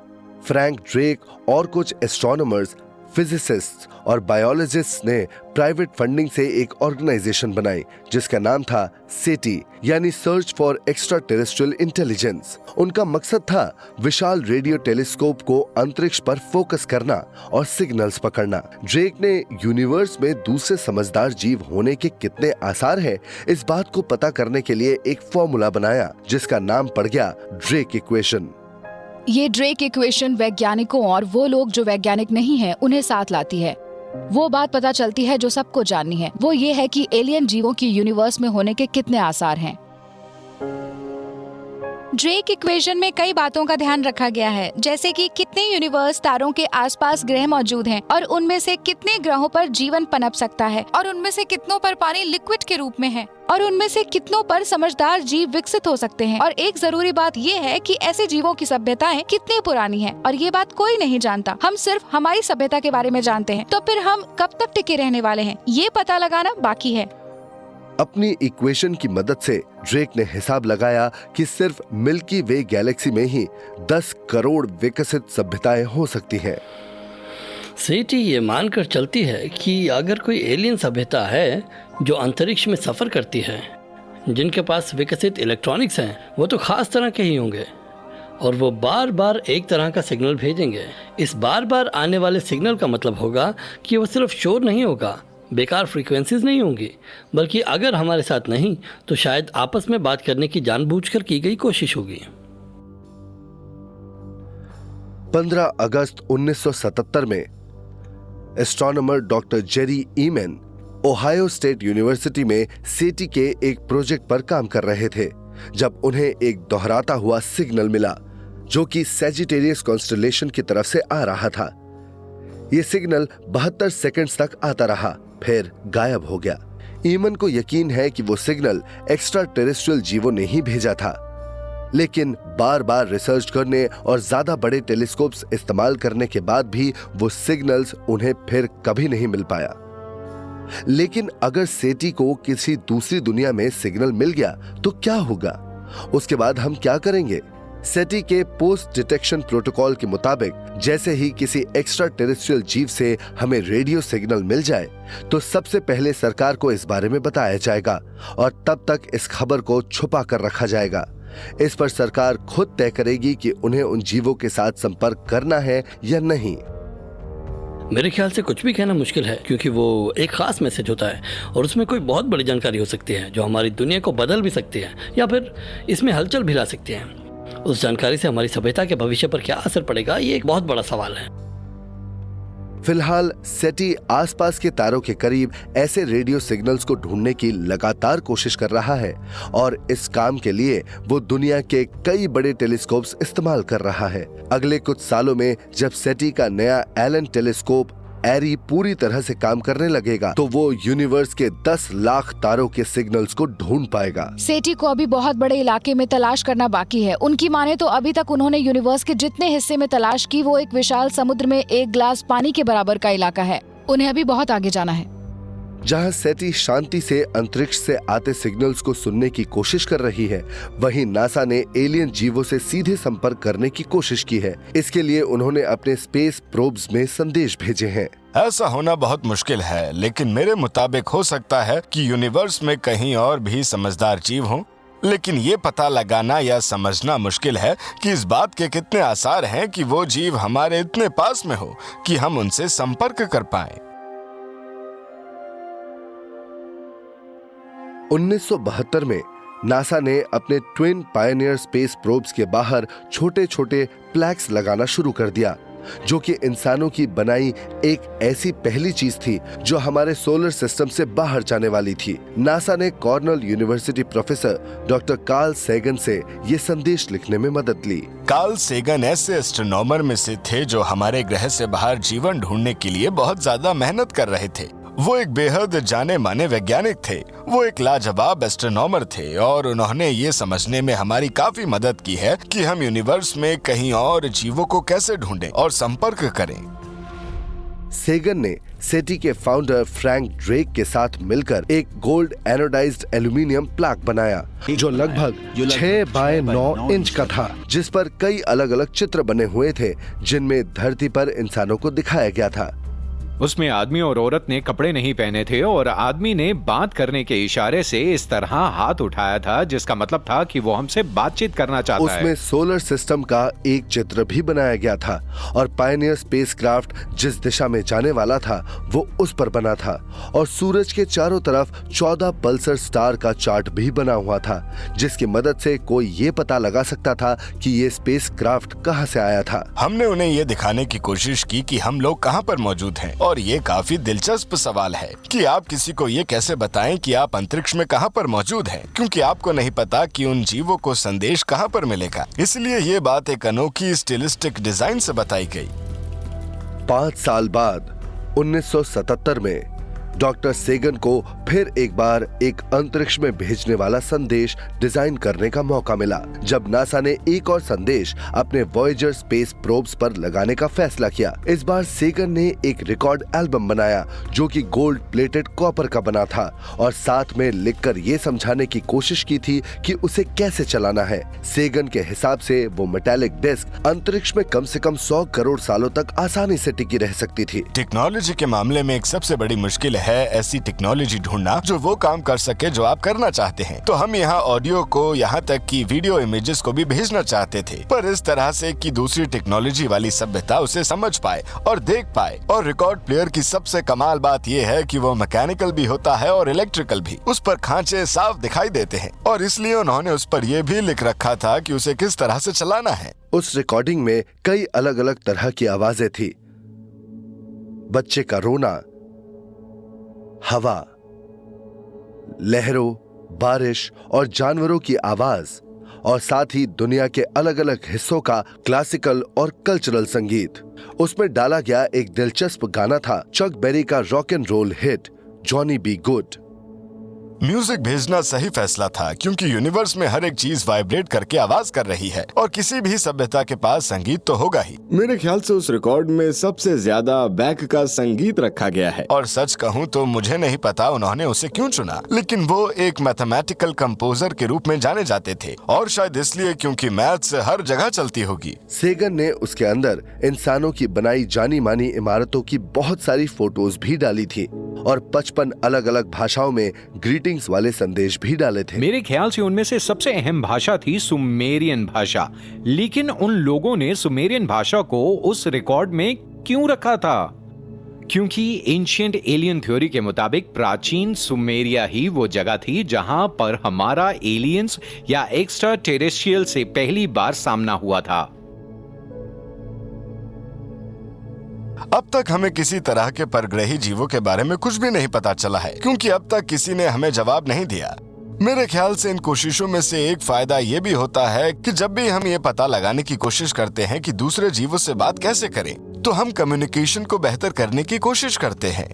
फ्रैंक ड्रेक और कुछ एस्ट्रोनॉमर्स, फिजिसिस्ट्स और बायोलॉजिस्ट्स ने प्राइवेट फंडिंग से एक ऑर्गेनाइजेशन बनाई जिसका नाम था सेटी, यानी search for extra terrestrial intelligence. उनका मकसद था विशाल रेडियो टेलीस्कोप को अंतरिक्ष पर फोकस करना और सिग्नल्स पकड़ना। ड्रेक ने यूनिवर्स में दूसरे समझदार जीव होने के कितने आसार है, इस बात को पता करने के लिए एक फॉर्मूला बनाया जिसका नाम पड़ गया ड्रेक इक्वेशन। ये ड्रेक इक्वेशन वैज्ञानिकों और वो लोग जो वैज्ञानिक नहीं हैं उन्हें साथ लाती है। वो बात पता चलती है जो सबको जाननी है, वो ये है कि एलियन जीवों की यूनिवर्स में होने के कितने आसार हैं। ड्रेक इक्वेशन में कई बातों का ध्यान रखा गया है, जैसे कि कितने यूनिवर्स तारों के आसपास ग्रह मौजूद हैं और उनमें से कितने ग्रहों पर जीवन पनप सकता है और उनमें से कितनों पर पानी लिक्विड के रूप में है और उनमें से कितनों पर समझदार जीव विकसित हो सकते हैं। और एक जरूरी बात ये है कि ऐसे जीवों की सभ्यताएं कितनी पुरानी हैं और ये बात कोई नहीं जानता। हम सिर्फ हमारी सभ्यता के बारे में जानते हैं, तो फिर हम कब तक टिके रहने वाले हैं ये पता लगाना बाकी है। अपनी इक्वेशन की मदद से ड्रेक ने हिसाब लगाया कि सिर्फ मिल्की वे गैलेक्सी में ही 10 करोड़ विकसित सभ्यताएं हो सकती हैं। सेटी ये मानकर चलती है कि अगर कोई एलियन सभ्यता है जो अंतरिक्ष में सफ़र करती है, जिनके पास विकसित इलेक्ट्रॉनिक्स हैं, वो तो खास तरह के ही होंगे और वो बार बार एक तरह का सिग्नल भेजेंगे। इस बार बार आने वाले सिग्नल का मतलब होगा कि वो सिर्फ शोर नहीं होगा, बेकार फ्रीक्वेंसीज नहीं होंगी, बल्कि अगर हमारे साथ नहीं तो शायद आपस में बात करने की जानबूझकर की गई कोशिश होगी। 15 अगस्त 1977 में एस्ट्रोनॉमर डॉक्टर जेरी ईमन ओहायो स्टेट यूनिवर्सिटी में सेटी के एक प्रोजेक्ट पर काम कर रहे थे जब उन्हें एक दोहराता हुआ सिग्नल मिला जो कि सैजिटेरियस कॉन्स्टेलेशन की तरफ से आ रहा था। यह सिग्नल 72 सेकंड्स तक आता रहा, फिर गायब हो गया। ईमन को यकीन है कि वो सिग्नल एक्स्ट्रा टेरेस्ट्रियल जीवों ने ही भेजा था, लेकिन बार बार रिसर्च करने और ज्यादा बड़े टेलीस्कोप्स इस्तेमाल करने के बाद भी वो सिग्नल्स उन्हें फिर कभी नहीं मिल पाया। लेकिन अगर सेटी को किसी दूसरी दुनिया में सिग्नल मिल गया तो क्या होगा? उसके बाद हम क्या करेंगे? सेटी के पोस्ट डिटेक्शन प्रोटोकॉल के मुताबिक जैसे ही किसी एक्स्ट्रा टेरेस्ट्रियल जीव से हमें रेडियो सिग्नल मिल जाए तो सबसे पहले सरकार को इस बारे में बताया जाएगा और तब तक इस खबर को छुपा कर रखा जाएगा। इस पर सरकार खुद तय करेगी कि उन्हें उन जीवों के साथ संपर्क करना है या नहीं। मेरे ख्याल से कुछ भी कहना मुश्किल है, क्योंकि वो एक खास मैसेज होता है और उसमें कोई बहुत बड़ी जानकारी हो सकती है जो हमारी दुनिया को बदल भी सकती है या फिर इसमें हलचल भी ला सकती है। उस जानकारी से हमारी सभ्यता के भविष्य पर क्या असर पड़ेगा, ये एक बहुत बड़ा सवाल है। फिलहाल सेटी आसपास के तारों के करीब ऐसे रेडियो सिग्नल्स को ढूंढने की लगातार कोशिश कर रहा है और इस काम के लिए वो दुनिया के कई बड़े टेलीस्कोप्स इस्तेमाल कर रहा है। अगले कुछ सालों में जब सेटी का नया एलन टेलीस्कोप एरी पूरी तरह से काम करने लगेगा तो वो यूनिवर्स के 10 लाख तारों के सिग्नल्स को ढूंढ पाएगा। सेटी को अभी बहुत बड़े इलाके में तलाश करना बाकी है। उनकी माने तो अभी तक उन्होंने यूनिवर्स के जितने हिस्से में तलाश की वो एक विशाल समुद्र में एक ग्लास पानी के बराबर का इलाका है। उन्हें अभी बहुत आगे जाना है। जहां सेटी शांति से अंतरिक्ष से आते सिग्नल्स को सुनने की कोशिश कर रही है, वहीं नासा ने एलियन जीवों से सीधे संपर्क करने की कोशिश की है। इसके लिए उन्होंने अपने स्पेस प्रोब्स में संदेश भेजे हैं। ऐसा होना बहुत मुश्किल है, लेकिन मेरे मुताबिक हो सकता है कि यूनिवर्स में कहीं और भी समझदार जीव हों। लेकिन ये पता लगाना या समझना मुश्किल है कि इस बात के कितने आसार हैं कि वो जीव हमारे इतने पास में हो कि हम उनसे संपर्क कर पाएं। 1972 में नासा ने अपने ट्विन पायनियर स्पेस प्रोब्स के बाहर छोटे छोटे प्लैक्स लगाना शुरू कर दिया, जो कि इंसानों की बनाई एक ऐसी पहली चीज थी जो हमारे सोलर सिस्टम से बाहर जाने वाली थी। नासा ने Cornell university professor doctor Carl Sagan से ये संदेश लिखने में मदद ली। कार्ल सैगन ऐसे एस्ट्रोनॉमर में से थे जो हमारे ग्रह से बाहर जीवन ढूंढने के लिए बहुत ज्यादा मेहनत कर रहे थे। वो एक बेहद जाने माने वैज्ञानिक थे। वो एक लाजवाब एस्ट्रोनॉमर थे और उन्होंने ये समझने में हमारी काफी मदद की है कि हम यूनिवर्स में कहीं और जीवों को कैसे ढूंढें और संपर्क करें। सेगन ने सेटी के फाउंडर फ्रैंक ड्रेक के साथ मिलकर एक गोल्ड एनोडाइज्ड एल्यूमिनियम प्लाक बनाया, जो लगभग 6 बाय 9 इंच का था, जिस पर कई अलग अलग चित्र बने हुए थे जिनमें धरती पर इंसानों को दिखाया गया था। उसमें आदमी और औरत ने कपड़े नहीं पहने थे और आदमी ने बात करने के इशारे से इस तरह हाथ उठाया था, जिसका मतलब था कि वो हमसे बातचीत करना चाहता है। उसमें सोलर सिस्टम का एक चित्र भी बनाया गया था और पायनियर स्पेसक्राफ्ट जिस दिशा में जाने वाला था वो उस पर बना था, और सूरज के चारों तरफ 14 पल्सर स्टार का चार्ट भी बना हुआ था, जिसकी मदद से कोई ये पता लगा सकता था कि ये स्पेसक्राफ्ट कहां से आया था। हमने उन्हें ये दिखाने की कोशिश की कि हम लोग कहां पर मौजूद हैं। और ये काफी दिलचस्प सवाल है कि आप किसी को ये कैसे बताएं कि आप अंतरिक्ष में कहां पर मौजूद हैं, क्योंकि आपको नहीं पता कि उन जीवों को संदेश कहां पर मिलेगा। इसलिए ये बात एक अनोखी स्टिलिस्टिक डिजाइन से बताई गई। 5 साल बाद 1977 में डॉक्टर सेगन को फिर एक बार एक अंतरिक्ष में भेजने वाला संदेश डिजाइन करने का मौका मिला, जब नासा ने एक और संदेश अपने वॉयेजर स्पेस प्रोब्स पर लगाने का फैसला किया। इस बार सेगन ने एक रिकॉर्ड एल्बम बनाया जो कि गोल्ड प्लेटेड कॉपर का बना था, और साथ में लिखकर ये समझाने की कोशिश की थी कि उसे कैसे चलाना है। सेगन के हिसाब से वो मेटालिक डिस्क अंतरिक्ष में कम से कम 100 करोड़ सालों तक आसानी से टिकी रह सकती थी। टेक्नोलॉजी के मामले में एक सबसे बड़ी मुश्किल है ऐसी टेक्नोलॉजी ढूंढना जो वो काम कर सके जो आप करना चाहते हैं। तो हम यहाँ ऑडियो को, यहाँ तक कि वीडियो इमेजेस को भी भेजना चाहते थे, पर इस तरह से कि दूसरी टेक्नोलॉजी वाली सभ्यता उसे समझ पाए और देख पाए। और रिकॉर्ड प्लेयर की सबसे कमाल बात यह है कि वो मैकेनिकल भी होता है और इलेक्ट्रिकल भी। उस पर खांचे साफ दिखाई देते हैं, और इसलिए उन्होंने उस पर यह भी लिख रखा था कि उसे किस तरह से चलाना है। उस रिकॉर्डिंग में कई अलग अलग तरह की आवाजें थी। बच्चे का रोना, हवा, लहरों, बारिश और जानवरों की आवाज, और साथ ही दुनिया के अलग अलग हिस्सों का क्लासिकल और कल्चरल संगीत। उसमें डाला गया एक दिलचस्प गाना था चक बेरी का rock and roll hit Johnny B Goode. Music भेजना सही फैसला था, क्योंकि यूनिवर्स में हर एक चीज वाइब्रेट करके आवाज कर रही है, और किसी भी सभ्यता के पास संगीत तो होगा ही। मेरे ख्याल से उस रिकॉर्ड में सबसे ज्यादा बैक का संगीत रखा गया है। और सच कहूँ तो मुझे नहीं पता उन्होंने उसे क्यों चुना, लेकिन वो एक मैथमेटिकल कंपोजर के रूप में जाने जाते थे, और शायद इसलिए क्योंकि मैथ्स हर जगह चलती होगी। सेगन ने उसके अंदर इंसानों की बनाई जानी मानी इमारतों की बहुत सारी फोटोज भी डाली थी, और 55 अलग अलग भाषाओं में ग्रीटिंग्स वाले संदेश भी डाले थे। मेरे ख्याल से उनमें से सबसे अहम भाषा थी सुमेरियन भाषा, लेकिन उन लोगों ने सुमेरियन भाषा को उस रिकॉर्ड में क्यों रखा था? क्योंकि एंशिएंट एलियन थ्योरी के मुताबिक प्राचीन सुमेरिया ही वो जगह थी जहां पर हमारा एलियंस या एक्स्ट्रा टेरेस्ट्रियल से पहली बार सामना हुआ था। अब तक हमें किसी तरह के परग्रही जीवों के बारे में कुछ भी नहीं पता चला है, क्योंकि अब तक किसी ने हमें जवाब नहीं दिया। मेरे ख्याल से इन कोशिशों में से एक फायदा ये भी होता है कि जब भी हम ये पता लगाने की कोशिश करते हैं कि दूसरे जीवों से बात कैसे करें, तो हम कम्युनिकेशन को बेहतर करने की कोशिश करते हैं।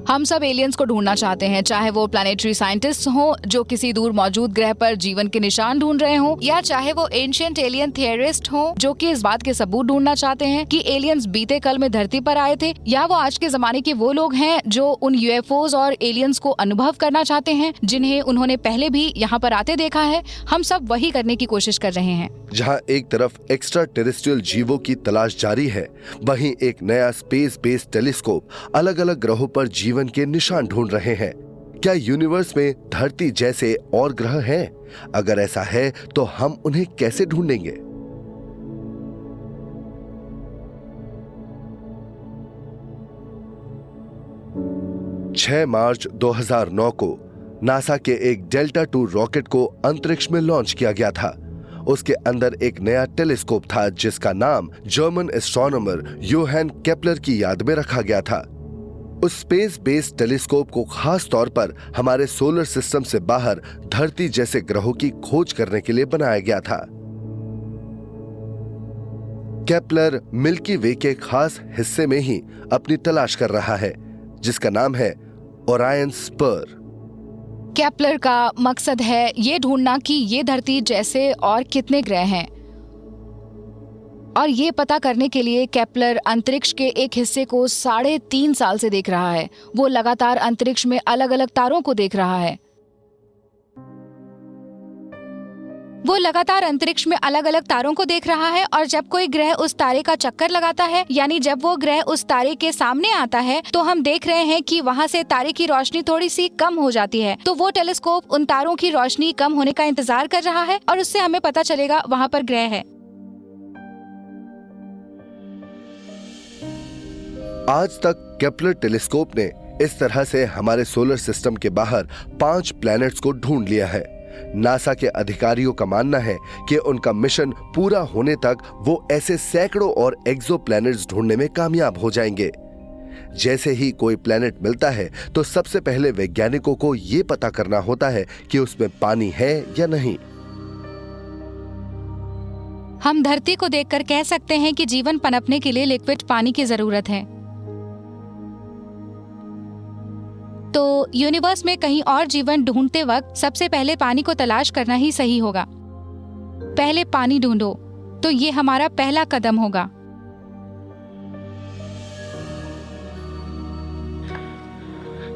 हम सब एलियंस को ढूंढना चाहते हैं, चाहे वो प्लैनेटरी साइंटिस्ट हों जो किसी दूर मौजूद ग्रह पर जीवन के निशान ढूंढ रहे हों, या चाहे वो एंशिएंट एलियन थियरिस्ट हों जो कि इस बात के सबूत ढूंढना चाहते हैं कि एलियंस बीते कल में धरती पर आए थे, या वो आज के जमाने के वो लोग हैं जो उन यूएफओज और एलियंस को अनुभव करना चाहते हैं जिन्हें उन्होंने पहले भी यहाँ पर आते देखा है। हम सब वही करने की कोशिश कर रहे हैं। जहां एक तरफ एक्स्ट्रा टेरेस्ट्रियल जीवों की तलाश जारी है, वहीं एक नया स्पेस बेस्ड टेलीस्कोप अलग अलग ग्रहों पर जीवन के निशान ढूंढ रहे हैं। क्या यूनिवर्स में धरती जैसे और ग्रह हैं? अगर ऐसा है तो हम उन्हें कैसे ढूंढेंगे? (6 मार्च 2009 को नासा के एक डेल्टा 2 रॉकेट को अंतरिक्ष में लॉन्च किया गया था। उसके अंदर एक नया टेलीस्कोप था जिसका नाम जर्मन एस्ट्रोनॉमर योहान केपलर की याद में रखा गया था। उस स्पेस बेस्ड टेलीस्कोप को खास तौर पर हमारे सोलर सिस्टम से बाहर धरती जैसे ग्रहों की खोज करने के लिए बनाया गया था। केपलर मिल्की वे के खास हिस्से में ही अपनी तलाश कर रहा है जिसका नाम है ओरायन स्पर। केपलर का मकसद है ये ढूंढना कि ये धरती जैसे और कितने ग्रह हैं, और ये पता करने के लिए केपलर अंतरिक्ष के एक हिस्से को 3.5 साल से देख रहा है। वो लगातार अंतरिक्ष में अलग अलग तारों को देख रहा है। और जब कोई ग्रह उस तारे का चक्कर लगाता है, यानी जब वो ग्रह उस तारे के सामने आता है, तो हम देख रहे हैं कि वहाँ से तारे की रोशनी थोड़ी सी कम हो जाती है। तो वो टेलीस्कोप उन तारों की रोशनी कम होने का इंतजार कर रहा है और उससे हमें पता चलेगा वहाँ पर ग्रह है। आज तक केपलर टेलीस्कोप ने इस तरह से हमारे सोलर सिस्टम के बाहर 5 प्लैनेट्स को ढूंढ लिया है। नासा के अधिकारियों का मानना है कि उनका मिशन पूरा होने तक वो ऐसे सैकड़ों और एक्सोप्लैनेट्स ढूंढने में कामयाब हो जाएंगे। जैसे ही कोई प्लैनेट मिलता है तो सबसे पहले वैज्ञानिकों को ये पता करना होता है कि उसमें पानी है या नहीं। हम धरती को देखकर कह सकते हैं कि जीवन पनपने के लिए लिक्विड पानी की जरूरत है। तो यूनिवर्स में कहीं और जीवन ढूंढते वक्त सबसे पहले पानी को तलाश करना ही सही होगा। पहले पानी ढूंढो, तो ये हमारा पहला कदम होगा।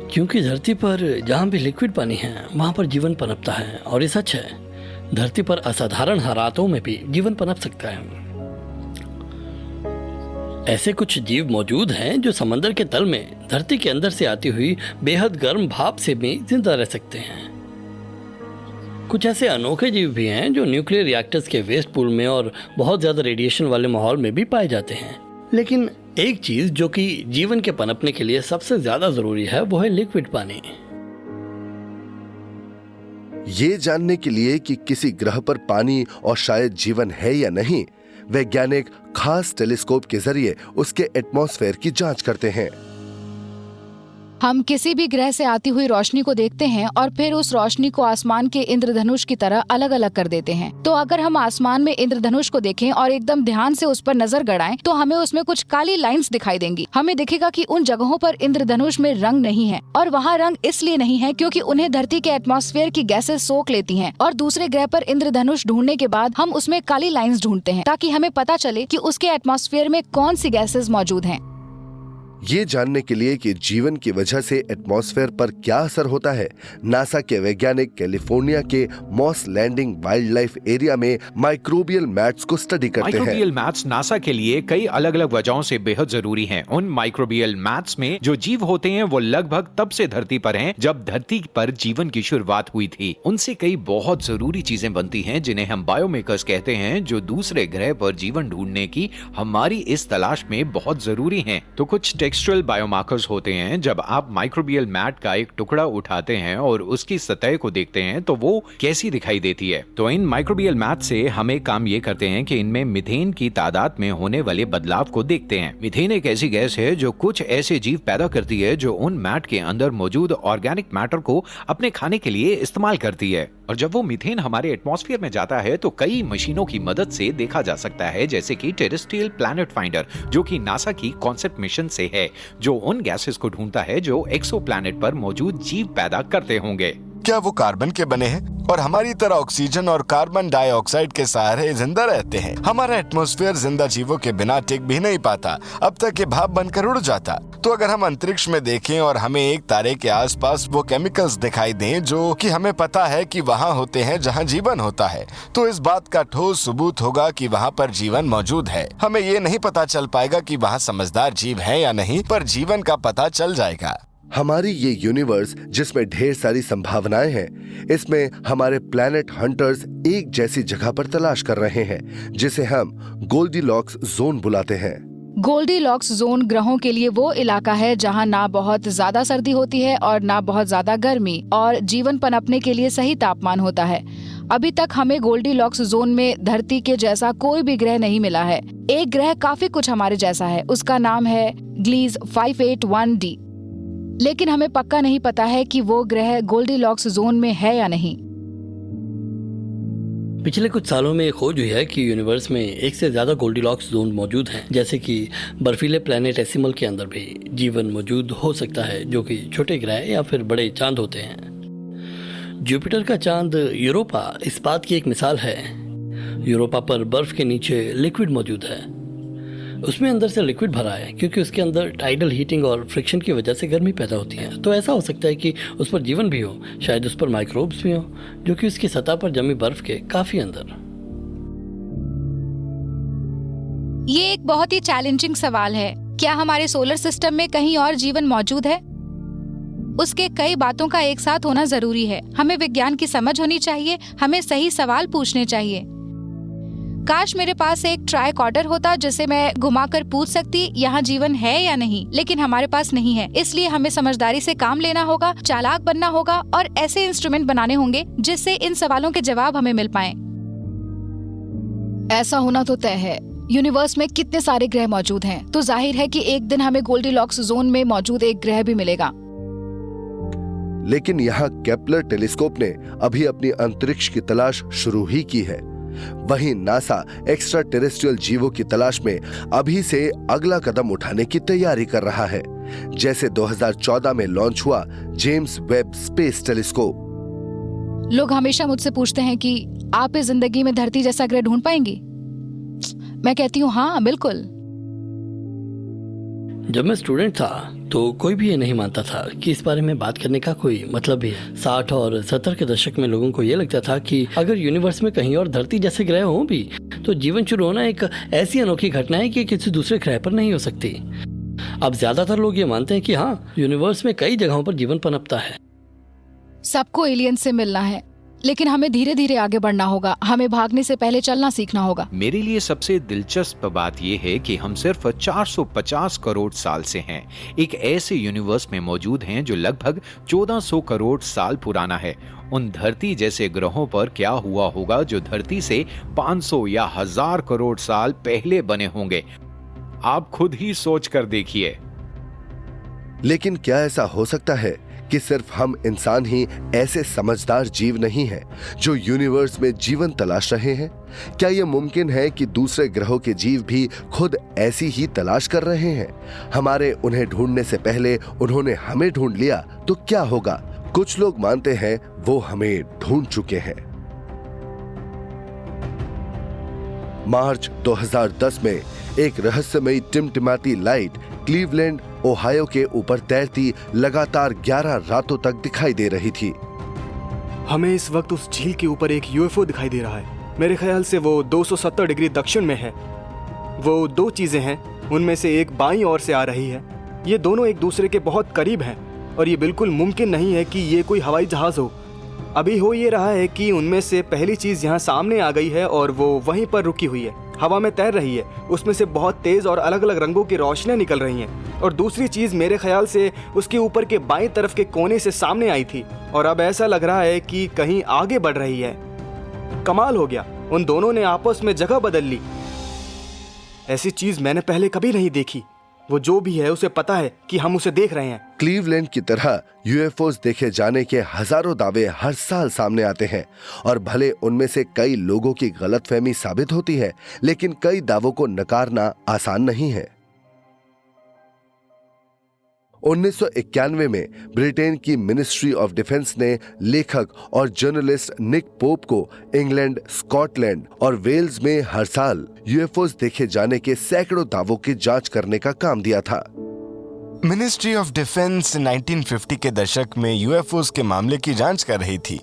क्योंकि धरती पर जहाँ भी लिक्विड पानी है वहाँ पर जीवन पनपता है, और ये सच है। धरती पर असाधारण हालातों में भी जीवन पनप सकता है। ऐसे कुछ जीव मौजूद हैं जो समंदर के तल में धरती के अंदर से आती हुई बेहद गर्म भाप से भी जिंदा रह सकते हैं। कुछ ऐसे अनोखे जीव भी हैं जो न्यूक्लियर रिएक्टर्स के वेस्ट पूल में और बहुत ज्यादा रेडिएशन वाले माहौल में भी पाए जाते हैं। लेकिन एक चीज जो कि जीवन के पनपने के लिए सबसे ज्यादा जरूरी है वो है लिक्विड पानी। ये जानने के लिए कि किसी ग्रह पर पानी और शायद जीवन है या नहीं, वैज्ञानिक खास टेलीस्कोप के जरिए उसके एटमॉस्फेयर की जांच करते हैं। हम किसी भी ग्रह से आती हुई रोशनी को देखते हैं और फिर उस रोशनी को आसमान के इंद्रधनुष की तरह अलग अलग कर देते हैं। तो अगर हम आसमान में इंद्रधनुष को देखें और एकदम ध्यान से उस पर नजर गड़ाएं, तो हमें उसमें कुछ काली लाइंस दिखाई देंगी। हमें दिखेगा कि उन जगहों पर इंद्रधनुष में रंग नहीं है, और वहाँ रंग इसलिए नहीं है क्योंकि उन्हें धरती के एटमॉस्फेयर की गैसें सोख लेती हैं। और दूसरे ग्रह पर इंद्रधनुष ढूंढने के बाद हम उसमें काली लाइंस ढूंढते हैं ताकि हमें पता चले कि उसके एटमॉस्फेयर में कौन सी गैसेज मौजूद हैं। ये जानने के लिए कि जीवन की वजह से एटमॉस्फेयर पर क्या असर होता है, नासा के वैज्ञानिक कैलिफोर्निया के Moss Landing wildlife area में माइक्रोबियल मैट्स को स्टडी करते हैं। माइक्रोबियल मैट्स नासा के लिए कई अलग अलग वजहों से बेहद जरूरी हैं। उन माइक्रोबियल मैट्स में जो जीव होते हैं वो लगभग तब से धरती पर हैं जब धरती पर जीवन की शुरुआत हुई थी। उनसे कई बहुत जरूरी चीजें बनती हैं जिन्हें हम बायोमेकर्स कहते हैं, जो दूसरे ग्रह पर जीवन ढूंढने की हमारी इस तलाश में बहुत जरूरी हैं। तो कुछ टेक्सचुअल बायोमार्कर्स होते हैं। जब आप माइक्रोबियल मैट का एक टुकड़ा उठाते हैं और उसकी सतह को देखते हैं तो वो कैसी दिखाई देती है। तो इन माइक्रोबियल मैट से हम एक काम ये करते हैं कि इनमें मीथेन की तादाद में होने वाले बदलाव को देखते हैं। मीथेन एक ऐसी गैस है जो कुछ ऐसे जीव पैदा करती है जो उन मैट के अंदर मौजूद ऑर्गेनिक मैटर को अपने खाने के लिए इस्तेमाल करती है। और जब वो मीथेन हमारे एटमॉस्फेयर में जाता है तो कई मशीनों की मदद से देखा जा सकता है, जैसे कि टेरेस्ट्रियल प्लैनेट फाइंडर जो कि नासा की कॉन्सेप्ट मिशन से है, जो उन गैसेस को ढूंढता है जो एक्सोप्लैनेट पर मौजूद जीव पैदा करते होंगे। क्या वो कार्बन के बने हैं और हमारी तरह ऑक्सीजन और कार्बन डाइऑक्साइड के सहारे जिंदा रहते हैं? हमारा एटमॉस्फेयर जिंदा जीवों के बिना टिक भी नहीं पाता, अब तक ये भाप बनकर उड़ जाता। तो अगर हम अंतरिक्ष में देखें और हमें एक तारे के आसपास वो केमिकल्स दिखाई दें जो कि हमें पता है कि वहाँ होते हैं जहाँ जीवन होता है, तो इस बात का ठोस सबूत होगा कि वहाँ पर जीवन मौजूद है। हमें ये नहीं पता चल पाएगा कि वहाँ समझदार जीव है या नहीं, पर जीवन का पता चल जाएगा। हमारी ये यूनिवर्स जिसमें ढेर सारी संभावनाएं हैं, इसमें हमारे प्लैनेट हंटर्स एक जैसी जगह पर तलाश कर रहे हैं जिसे हम गोल्डीलॉक्स जोन बुलाते हैं। गोल्डीलॉक्स जोन ग्रहों के लिए वो इलाका है जहाँ ना बहुत ज्यादा सर्दी होती है और ना बहुत ज्यादा गर्मी, और जीवन पनपने के लिए सही तापमान होता है। अभी तक हमें गोल्डीलॉक्स जोन में धरती के जैसा कोई भी ग्रह नहीं मिला है। एक ग्रह काफी कुछ हमारे जैसा है, उसका नाम है ग्लीज 581d, लेकिन हमें पक्का नहीं पता है कि वो ग्रह गोल्डीलॉक्स जोन में है या नहीं। पिछले कुछ सालों में खोज हुई है कि यूनिवर्स में एक से ज्यादा गोल्डीलॉक्स जोन मौजूद हैं, जैसे कि बर्फीले प्लैनेटेसिमल के अंदर भी जीवन मौजूद हो सकता है, जो कि छोटे ग्रह या फिर बड़े चांद होते हैं। जुपिटर का चांद यूरोपा इस बात की एक मिसाल है। यूरोपा पर बर्फ के नीचे लिक्विड मौजूद है, उसमें अंदर से लिक्विड भरा है क्योंकि उसके अंदर टाइडल हीटिंग और फ्रिक्शन की वजह से गर्मी पैदा होती है। तो ऐसा हो सकता है कि उस पर जीवन भी हो, शायद उस पर माइक्रोब्स भी हो, जो कि उसकी सतह पर जमी बर्फ के काफी अंदर। ये एक बहुत ही चैलेंजिंग सवाल है। क्या हमारे सोलर सिस्टम में कहीं और जीवन मौजूद है? उसके कई बातों का एक साथ होना जरूरी है। हमें विज्ञान की समझ होनी चाहिए, हमें सही सवाल पूछने चाहिए। काश मेरे पास एक ट्राइकॉर्डर होता जिसे मैं घुमाकर पूछ सकती यहाँ जीवन है या नहीं, लेकिन हमारे पास नहीं है। इसलिए हमें समझदारी से काम लेना होगा, चालाक बनना होगा और ऐसे इंस्ट्रूमेंट बनाने होंगे जिससे इन सवालों के जवाब हमें मिल पाएं। ऐसा होना तो तय है। यूनिवर्स में कितने सारे ग्रह मौजूद हैं, तो जाहिर है कि एक दिन हमें गोल्डीलॉक्स जोन में मौजूद एक ग्रह भी मिलेगा। लेकिन यहाँ केपलर टेलीस्कोप ने अभी अपनी अंतरिक्ष की तलाश शुरू ही की है। वहीं नासा एक्स्ट्रा टेरेस्ट्रियल जीवों की तलाश में अभी से अगला कदम उठाने की तैयारी कर रहा है, जैसे 2014 में लॉन्च हुआ जेम्स वेब स्पेस टेलीस्कोप। लोग हमेशा मुझसे पूछते हैं कि आप इस जिंदगी में धरती जैसा ग्रह ढूंढ पाएंगी? मैं कहती हूँ हाँ, बिल्कुल। जब मैं स्टूडेंट था तो कोई भी ये नहीं मानता था कि इस बारे में बात करने का कोई मतलब भी है। 60 और 70 के दशक में लोगों को ये लगता था कि अगर यूनिवर्स में कहीं और धरती जैसे ग्रह हों भी तो जीवन शुरू होना एक ऐसी अनोखी घटना है कि किसी दूसरे ग्रह पर नहीं हो सकती। अब ज्यादातर लोग ये मानते हैं कि हाँ, यूनिवर्स में कई जगहों पर जीवन पनपता है। सबको एलियन से मिलना है, लेकिन हमें धीरे धीरे आगे बढ़ना होगा। हमें भागने से पहले चलना सीखना होगा। मेरे लिए सबसे दिलचस्प बात यह है कि हम सिर्फ 450 करोड़ साल से हैं, एक ऐसे यूनिवर्स में मौजूद हैं जो लगभग 1400 करोड़ साल पुराना है। उन धरती जैसे ग्रहों पर क्या हुआ होगा जो धरती से 500 या 1000 करोड़ साल पहले बने होंगे? आप खुद ही सोच कर देखिए। लेकिन क्या ऐसा हो सकता है कि सिर्फ हम इंसान ही ऐसे समझदार जीव नहीं हैं जो यूनिवर्स में जीवन तलाश रहे हैं? क्या यह मुमकिन है कि दूसरे ग्रहों के जीव भी खुद ऐसी ही तलाश कर रहे हैं? हमारे उन्हें ढूंढने से पहले उन्होंने हमें ढूंढ लिया तो क्या होगा? कुछ लोग मानते हैं वो हमें ढूंढ चुके हैं। मार्च 2010 में एक रहस्यमयी टिमटिमाती लाइट क्लीवलैंड ओहायो के ऊपर तैरती लगातार 11 रातों तक दिखाई दे रही थी। हमें इस वक्त उस झील के ऊपर एक यूएफओ दिखाई दे रहा है। मेरे ख्याल से वो 270 डिग्री दक्षिण में है। वो दो चीजें हैं, उनमें से एक बाईं ओर से आ रही है। ये दोनों एक दूसरे के बहुत करीब हैं और ये बिल्कुल मुमकिन नहीं है कि ये कोई हवाई जहाज हो। अभी हो ये रहा है कि उनमें से पहली चीज यहाँ सामने आ गई है और वो वहीं पर रुकी हुई है, हवा में तैर रही है। उसमें से बहुत तेज और अलग अलग रंगों की रोशनियां निकल रही हैं। और दूसरी चीज मेरे ख्याल से उसके ऊपर के बाईं तरफ के कोने से सामने आई थी और अब ऐसा लग रहा है कि कहीं आगे बढ़ रही है। कमाल हो गया, उन दोनों ने आपस में जगह बदल ली। ऐसी चीज मैंने पहले कभी नहीं देखी। वो जो भी है उसे पता है कि हम उसे देख रहे हैं। क्लीवलैंड की तरह यूएफओस देखे जाने के हजारों दावे हर साल सामने आते हैं और भले उनमें से कई लोगों की गलतफहमी साबित होती है, लेकिन कई दावों को नकारना आसान नहीं है। 1991 में ब्रिटेन की मिनिस्ट्री ऑफ डिफेंस ने लेखक और जर्नलिस्ट निक पोप को इंग्लैंड, स्कॉटलैंड और वेल्स में हर साल यूएफओस देखे जाने के सैकड़ों दावों की जांच करने का काम दिया था। मिनिस्ट्री ऑफ डिफेंस 1950 के दशक में यूएफओस के मामले की जांच कर रही थी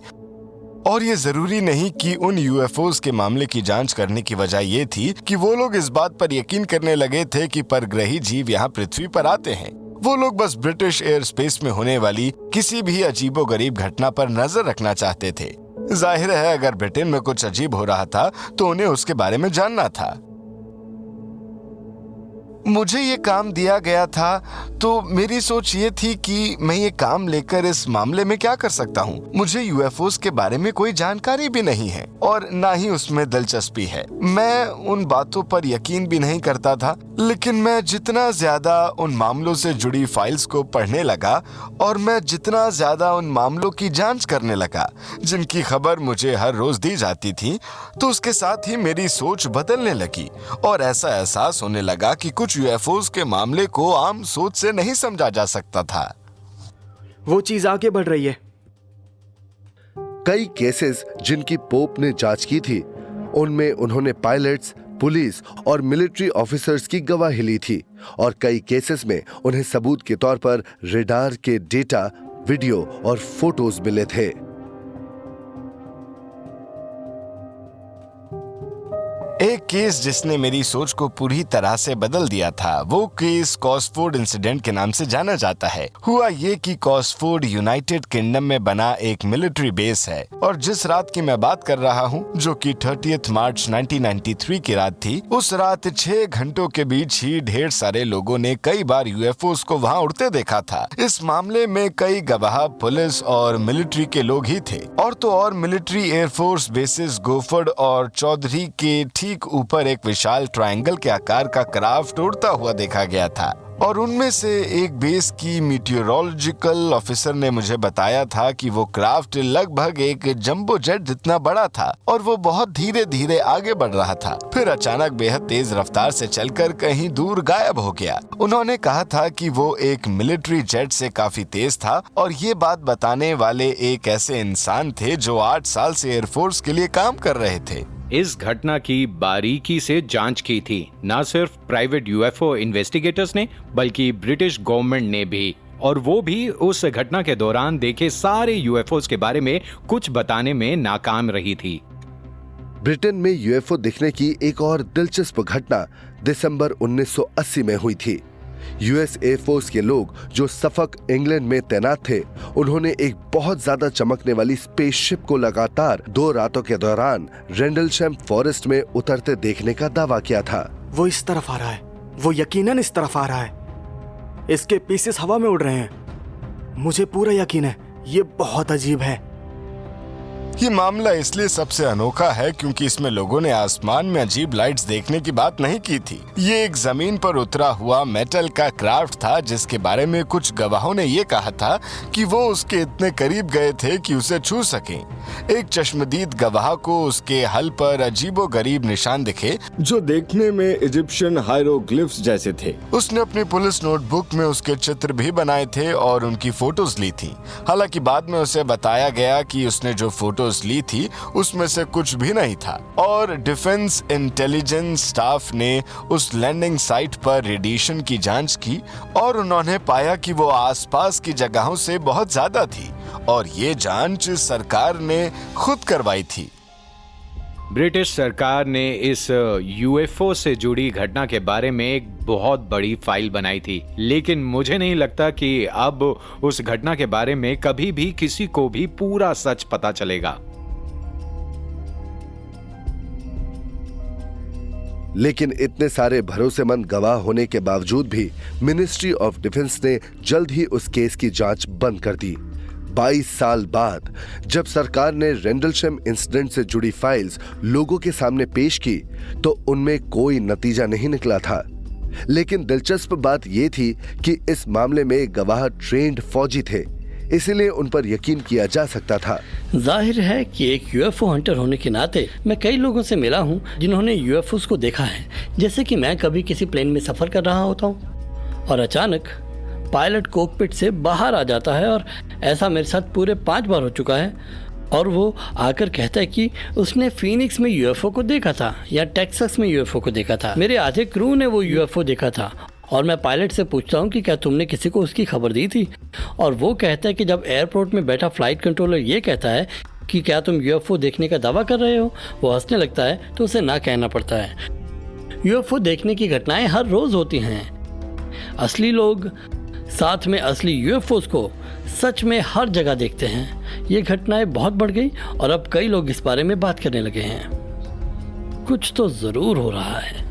और ये जरूरी नहीं कि उन यूएफओस के मामले की जांच करने की वजह ये थी कि वो लोग इस बात पर यकीन करने लगे थे कि परग्रही जीव यहाँ पृथ्वी पर आते हैं। वो लोग बस ब्रिटिश एयर स्पेस में होने वाली किसी भी अजीबोगरीब घटना पर नजर रखना चाहते थे। जाहिर है अगर ब्रिटेन में कुछ अजीब हो रहा था तो उन्हें उसके बारे में जानना था। मुझे ये काम दिया गया था तो मेरी सोच ये थी कि मैं ये काम लेकर इस मामले में क्या कर सकता हूँ। मुझे यूएफओस के बारे में कोई जानकारी भी नहीं है और ना ही उसमें दिलचस्पी है। मैं उन बातों पर यकीन भी नहीं करता था, लेकिन मैं जितना ज्यादा उन मामलों से जुड़ी फाइल्स को पढ़ने लगा और मैं जितना ज्यादा उन मामलों की जांच करने लगा जिनकी खबर मुझे हर रोज दी जाती थी, तो उसके साथ ही मेरी सोच बदलने लगी और ऐसा एहसास होने लगा कि कुछ यूएफओस के मामले को आम सोच से नहीं समझा जा सकता था। वो चीज आगे बढ़ रही है। कई केसेस जिनकी पोप ने जांच की थी, उनमें उन्होंने पायलट्स, पुलिस और मिलिट्री ऑफिसर्स की गवाही ली थी और कई केसेस में उन्हें सबूत के तौर पर रेडार के डेटा, वीडियो और फोटोज मिले थे। एक केस जिसने मेरी सोच को पूरी तरह से बदल दिया था, वो केस कॉसफोर्ड इंसिडेंट के नाम से जाना जाता है। हुआ ये कि कॉसफोर्ड यूनाइटेड किंगडम में बना एक मिलिट्री बेस है और जिस रात की मैं बात कर रहा हूँ, जो कि 30 मार्च 1993 की रात थी, उस रात 6 घंटों के बीच ही ढेर सारे लोगों ने कई बार यूएफओस को वहाँ उड़ते देखा था। इस मामले में कई गवाह पुलिस और मिलिट्री के लोग ही थे और तो और मिलिट्री एयरफोर्स बेसिस गोफर्ड और चौधरी के ठीक ऊपर एक विशाल ट्रायंगल के आकार का क्राफ्ट उड़ता हुआ देखा गया था और उनमें से एक बेस की मीटियोरोलॉजिकल ऑफिसर ने मुझे बताया था कि वो क्राफ्ट लगभग एक जंबो जेट जितना बड़ा था और वो बहुत धीरे धीरे आगे बढ़ रहा था, फिर अचानक बेहद तेज रफ्तार से चलकर कहीं दूर गायब हो गया। उन्होंने कहा था कि वो एक मिलिट्री जेट से काफी तेज था और ये बात बताने वाले एक ऐसे इंसान थे जो 8 साल से एयरफोर्स के लिए काम कर रहे थे। इस घटना की बारीकी से जांच की थी, न सिर्फ प्राइवेट यूएफओ इन्वेस्टिगेटर्स ने बल्कि ब्रिटिश गवर्नमेंट ने भी, और वो भी उस घटना के दौरान देखे सारे यूएफओस के बारे में कुछ बताने में नाकाम रही थी। ब्रिटेन में यूएफओ दिखने की एक और दिलचस्प घटना दिसंबर 1980 में हुई थी। यूएस एयरफोर्स के लोग जो सफक इंग्लैंड में तैनात थे, उन्होंने एक बहुत ज्यादा चमकने वाली स्पेसशिप को लगातार 2 रातों के दौरान रेंडलशैम फॉरेस्ट में उतरते देखने का दावा किया था। वो इस तरफ आ रहा है, वो यकीनन इस तरफ आ रहा है। इसके पीसेस हवा में उड़ रहे हैं। मुझे पूरा यकीन है ये बहुत अजीब है। ये मामला इसलिए सबसे अनोखा है क्योंकि इसमें लोगों ने आसमान में अजीब लाइट्स देखने की बात नहीं की थी। ये एक जमीन पर उतरा हुआ मेटल का क्राफ्ट था जिसके बारे में कुछ गवाहों ने ये कहा था कि वो उसके इतने करीब गए थे कि उसे छू सकें। एक चश्मदीद गवाह को उसके हल पर अजीबोगरीब निशान दिखे जो देखने में इजिप्शियन हायरोग्लिफ्स जैसे थे। उसने अपनी पुलिस नोटबुक में उसके चित्र भी बनाए थे और उनकी फोटोज ली थी। हालांकि बाद में उसे बताया गया कि उसने जो फोटोज ली थी उसमें से कुछ भी नहीं था और डिफेंस इंटेलिजेंस स्टाफ ने उस लैंडिंग साइट पर रेडिएशन की जांच की और उन्होंने पाया कि वो आसपास की जगहों से बहुत ज्यादा थी और ये जांच सरकार ने खुद करवाई थी। ब्रिटिश सरकार ने इस यूएफओ से जुड़ी घटना के बारे में एक बहुत बड़ी फाइल बनाई थी, लेकिन मुझे नहीं लगता कि अब उस घटना के बारे में कभी भी किसी को भी पूरा सच पता चलेगा। लेकिन इतने सारे भरोसेमंद गवाह होने के बावजूद भी मिनिस्ट्री ऑफ डिफेंस ने जल्द ही उस केस की जांच बंद कर दी। 22 साल बाद जब सरकार ने रेंडलशैम इंसिडेंट से जुड़ी फाइल्स लोगों के सामने पेश की तो उनमें कोई नतीजा नहीं निकला था। लेकिन दिलचस्प बात यह थी कि इस मामले में गवाह ट्रेंड फौजी थे, इसलिए उन पर यकीन किया जा सकता था। जाहिर है कि एक यूएफओ हंटर होने के नाते मैं कई लोगों से मिला हूं जिन्होंने यूएफओस को देखा है। जैसे कि मैं कभी किसी प्लेन में सफर कर रहा होता हूं और अचानक पायलट कॉकपिट से बाहर आ जाता है, और ऐसा मेरे साथ पूरे 5 बार हो चुका है, और वो आकर कहता है कि उसने फीनिक्स में यूएफओ को देखा था या टेक्सास में यूएफओ को देखा था। मेरे आधे क्रू ने वो यूएफओ देखा था और मैं पायलट से पूछता हूँ कि क्या तुमने किसी को उसकी खबर दी थी, और वो कहता है कि जब एयरपोर्ट में बैठा फ्लाइट कंट्रोलर ये कहता है कि क्या तुम यूएफओ देखने का दावा कर रहे हो, वो हंसने लगता है तो उसे ना कहना पड़ता है। यूएफओ देखने की घटनाएं हर रोज होती हैं। असली लोग साथ में असली यूएफओस को सच में हर जगह देखते हैं। ये घटनाएं बहुत बढ़ गई और अब कई लोग इस बारे में बात करने लगे हैं। कुछ तो जरूर हो रहा है।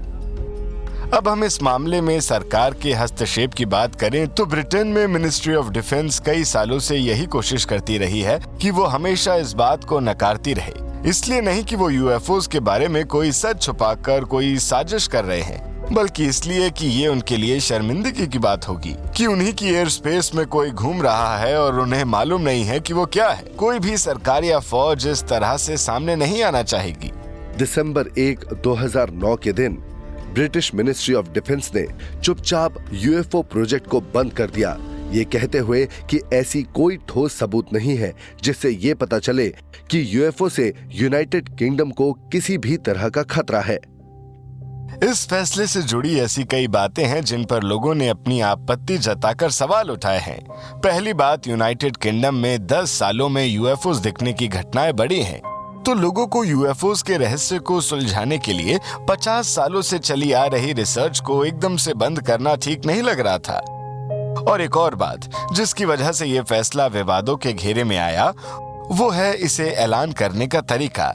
अब हम इस मामले में सरकार के हस्तक्षेप की बात करें तो ब्रिटेन में मिनिस्ट्री ऑफ डिफेंस कई सालों से यही कोशिश करती रही है कि वो हमेशा इस बात को नकारती रहे। इसलिए नहीं कि वो यूएफओज के बारे में कोई सच छुपाकर कोई साजिश कर रहे हैं, बल्कि इसलिए कि ये उनके लिए शर्मिंदगी की बात होगी कि उन्हीं की एयर स्पेस में कोई घूम रहा है और उन्हें मालूम नहीं है कि वो क्या है। कोई भी सरकार या फौज इस तरह से सामने नहीं आना चाहेगी। दिसंबर 1, 2009 के दिन ब्रिटिश मिनिस्ट्री ऑफ डिफेंस ने चुपचाप यूएफओ प्रोजेक्ट को बंद कर दिया, ये कहते हुए कि ऐसी कोई ठोस सबूत नहीं है जिससे ये पता चले कि यूएफओ से यूनाइटेड किंगडम को किसी भी तरह का खतरा है। इस फैसले से जुड़ी ऐसी कई बातें हैं जिन पर लोगों ने अपनी आपत्ति जताकर सवाल उठाए हैं। पहली बात, यूनाइटेड किंगडम में 10 सालों में यूएफओज दिखने की घटनाएं बढ़ी हैं, तो लोगों को यूएफओज के रहस्य को सुलझाने के लिए 50 सालों से चली आ रही रिसर्च को एकदम से बंद करना ठीक नहीं लग रहा था। और एक और बात जिसकी वजह से ये फैसला विवादों के घेरे में आया, वो है इसे ऐलान करने का तरीका।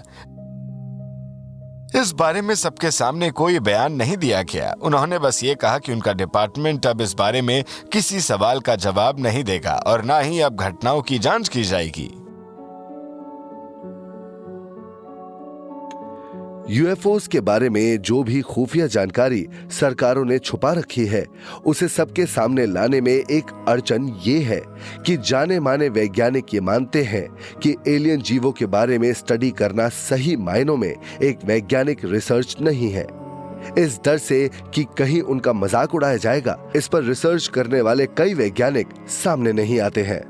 इस बारे में सबके सामने कोई बयान नहीं दिया गया। उन्होंने बस ये कहा कि उनका डिपार्टमेंट अब इस बारे में किसी सवाल का जवाब नहीं देगा और ना ही अब घटनाओं की जांच की जाएगी। यूएफओज के बारे में जो भी खुफिया जानकारी सरकारों ने छुपा रखी है, उसे सबके सामने लाने में एक अड़चन ये है कि जाने माने वैज्ञानिक ये मानते हैं कि एलियन जीवों के बारे में स्टडी करना सही मायनों में एक वैज्ञानिक रिसर्च नहीं है। इस डर से कि कहीं उनका मजाक उड़ाया जाएगा, इस पर रिसर्च करने वाले कई वैज्ञानिक सामने नहीं आते हैं।